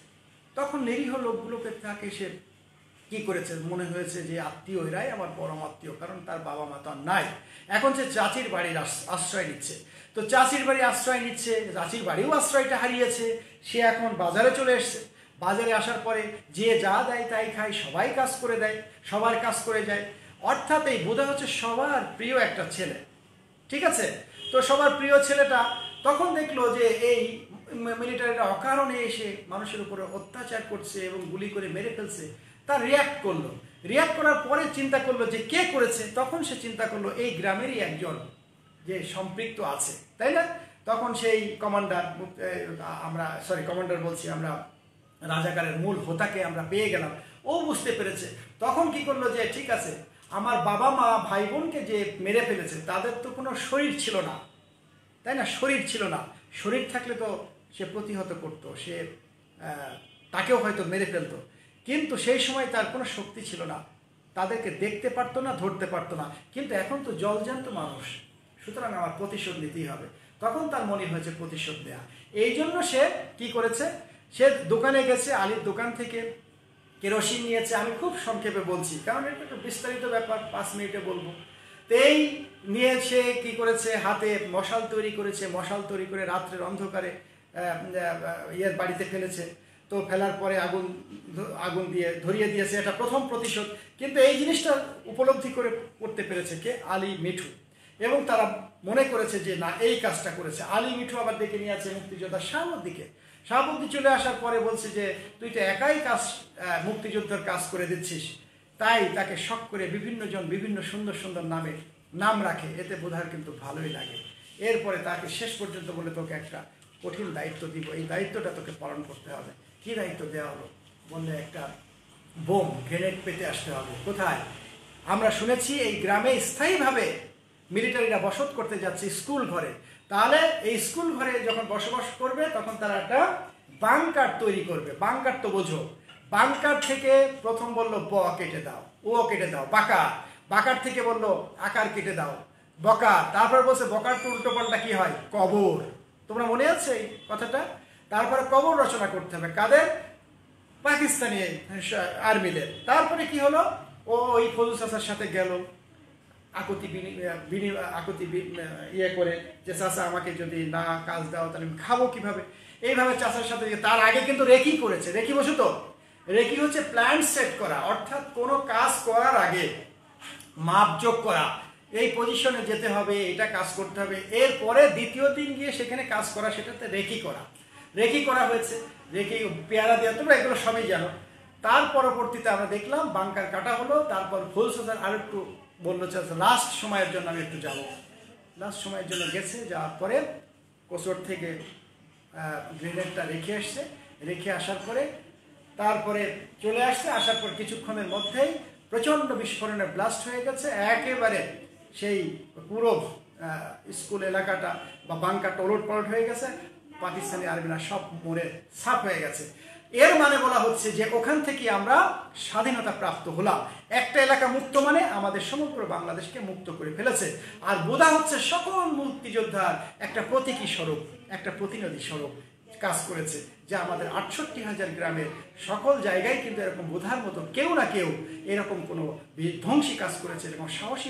তখন নিরীহ লোকগুলোকে তাকে সে কি করেছে, মনে হয়েছে যে আত্মীয় এরাই আমার পরম আত্মীয়, কারণ তার বাবা মা তো নাই। এখন সে চাচির বাড়ির আশ্রয় নিচ্ছে। তো চাচির বাড়ি আশ্রয় নিচ্ছে, চাচির বাড়িও আশ্রয়টা হারিয়েছে। সে এখন বাজারে চলে এসছে। বাজারে আসার পরে যে যা দেয় তাই খায়, সবাই কাজ করে দেয়, সবার কাজ করে যায়। অর্থাৎ এই বুধা হচ্ছে সবার প্রিয় একটা ছেলে। ঠিক আছে? তো সবার প্রিয় ছেলেটা তখন দেখলো যে এই মিলিটারিরা অকারণে এসে মানুষের উপরে অত্যাচার করছে এবং গুলি করে মেরে ফেলছে। তার রিয়াক্ট করার পরে চিন্তা করলো যে কে করেছে। তখন সে চিন্তা করলো এই গ্রামেরই একজন যে সম্পৃক্ত আছে, তাই না? তখন সেই কমান্ডার বলছি আমরা, রাজাকারের মূল হোতাকে আমরা পেয়ে গেলাম। ও বুঝতে পেরেছে। তখন কি করলো যে ঠিক আছে, আমার বাবা মা ভাই বোনকে যে মেরে ফেলেছে তাদের তো কোনো শরীর ছিল না, তাই না? শরীর থাকলে তো সে প্রতিহত করতো, সে তাকেও হয়তো মেরে ফেলতো। কিন্তু সেই সময় তার কোনো শক্তি ছিল না, তাদেরকে দেখতে পারতো না, ধরতে পারতো না। কিন্তু এখন তো জলজান্ত মানুষ, সুতরাং আমার প্রতিশোধ নিতেই হবে। তখন তার মনে হয়েছে প্রতিশোধ নেওয়া। এই জন্য সে কি করেছে, সে দোকানে গেছে, আলীর দোকান থেকে কেরোসিন নিয়েছে। আমি খুব সংক্ষেপে বলছি কারণ এটা একটা বিস্তারিত ব্যাপার, 5 মিনিটে বলবো। তো এই নিয়ে সে কি করেছে, হাতে মশাল তৈরি করেছে, মশাল তৈরি করে রাত্রের অন্ধকারে বাড়িতে ফেলেছে। তো ফেলার পরে আগুন দিয়ে ধরিয়ে দিয়েছে। এটা প্রথম প্রতিশোধ। কিন্তু এই জিনিসটা উপলব্ধি করতে পেরেছে কে? আলী মিঠু। এবং তারা মনে করেছে যে না, এই কাজটা করেছে। আলী মিঠু আবার ডেকে নিয়ে আছে মুক্তিযোদ্ধা শাহাবুদ্দিন চলে আসার পরে বলছে যে তুই তো একাই মুক্তিযুদ্ধের কাজ করে দিচ্ছিস। তাই তাকে শখ করে বিভিন্ন সুন্দর সুন্দর নাম রাখে। এতে বোধার কিন্তু ভালোই লাগে। এরপরে তাকে শেষ পর্যন্ত বলে তোকে একটা কঠিন দায়িত্ব দিব, এই দায়িত্বটা তোকে পালন করতে হবে। কি দায়িত্ব দেওয়া হলো? বললে একটা গ্রেনেড পেতে আসতে হবে। কোথায়? আমরা শুনেছি এই গ্রামে স্থায়ীভাবে মিলিটারিরা বসত করতে যাচ্ছে স্কুল ঘরে। তাহলে এই স্কুল ঘরে যখন বসবাস করবে তখন তারা একটা বাংকার তৈরি করবে। বাংকার তো বোঝো, বাংকার থেকে প্রথম বললো ব কেটে দাও, ও কেটে দাও, বাকার থেকে বললো আকার কেটে দাও, বকা। তারপর বলছে বকার তো উল্টো পাল্টা কি হয়? কবর। তোমরা মনে আছে এই কথাটা? তারপরে কবর রচনা করতে হবে কাদের? পাকিস্তানি আর্মিদের। তারপরে কি হলো, ও ওই ফজল চাচার সাথে গেল, আকুতি করে যে চাচা আমাকে যদি না কাজ দাও তাহলে আমি খাবো কিভাবে। এইভাবে চাচার সাথে, তার আগে কিন্তু রেকি করেছে। রেকি বসু তো, রেকি হচ্ছে প্ল্যান সেট করা, অর্থাৎ কোনো কাজ করার আগে মাপযোগ করা, এই পজিশনে যেতে হবে, এটা কাজ করতে হবে। এরপরে দ্বিতীয় দিন গিয়ে সেখানে কাজ করা, সেটাতে রেকি করা হয়েছে। রেকি পেয়ারা দেওয়া, তোমরা এগুলো সবই জানো। তার পরবর্তীতে আমরা দেখলাম বাংকার কাটা হলো। তারপর ফুলসাজার আর একটু বললো লাস্ট সময়ের জন্য আমি একটু যাবো। লাস্ট সময়ের জন্য গেছে, যাওয়ার পরে কোচর থেকে গ্রেনেডটা রেখে আসার পরে তারপরে চলে আসছে। আসার পর কিছুক্ষণের মধ্যেই প্রচণ্ড বিস্ফোরণে ব্লাস্ট হয়ে গেছে। একেবারে সেই পুরো স্কুল এলাকাটা বা বাংকারটা ওলট পালট হয়ে গেছে। পাকিস্তানি আর্মিরা সব মরে সাফ হয়ে গেছে। এর মানে বলা হচ্ছে যে ওখান থেকে আমরা স্বাধীনতা প্রাপ্ত হলাম। একটা এলাকা মুক্ত মানে আমাদের সমগ্র বাংলাদেশকে মুক্ত করে ফেলেছে। আর বোধা হচ্ছে সকল মুক্তিযোদ্ধার একটা প্রতীকী স্বরূপ, একটা প্রতিনিধি স্বরূপ কাজ করেছে, যা আমাদের ৬৮,০০০ গ্রামের সকল জায়গায় কিন্তু এরকম বোধার মতো কেউ না কেউ এরকম কোনো বিধ্বংসী কাজ করেছে, এরকম সাহসী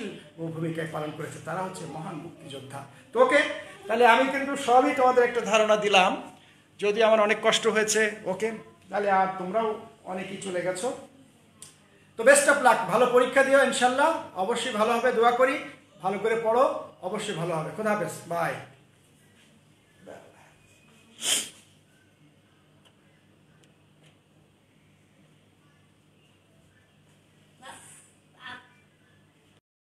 ভূমিকায় পালন করেছে। তারা হচ্ছে মহান মুক্তিযোদ্ধা। তো ওকে, তাহলে আমি কিন্তু সবই তোমাদের একটা ধারণা দিলাম, যদি আমার অনেক কষ্ট হয়েছে। ওকে, তাহলে আর তোমরাও অনেকেই চলে গেছো। তো বেস্ট অফ লাক, ভালো পরীক্ষা দিও ইনশাল্লাহ, অবশ্যই ভালো হবে, দোয়া করি। ভালো করে পড়ো, অবশ্যই ভালো হবে। খোদা হাফেজ, বাই।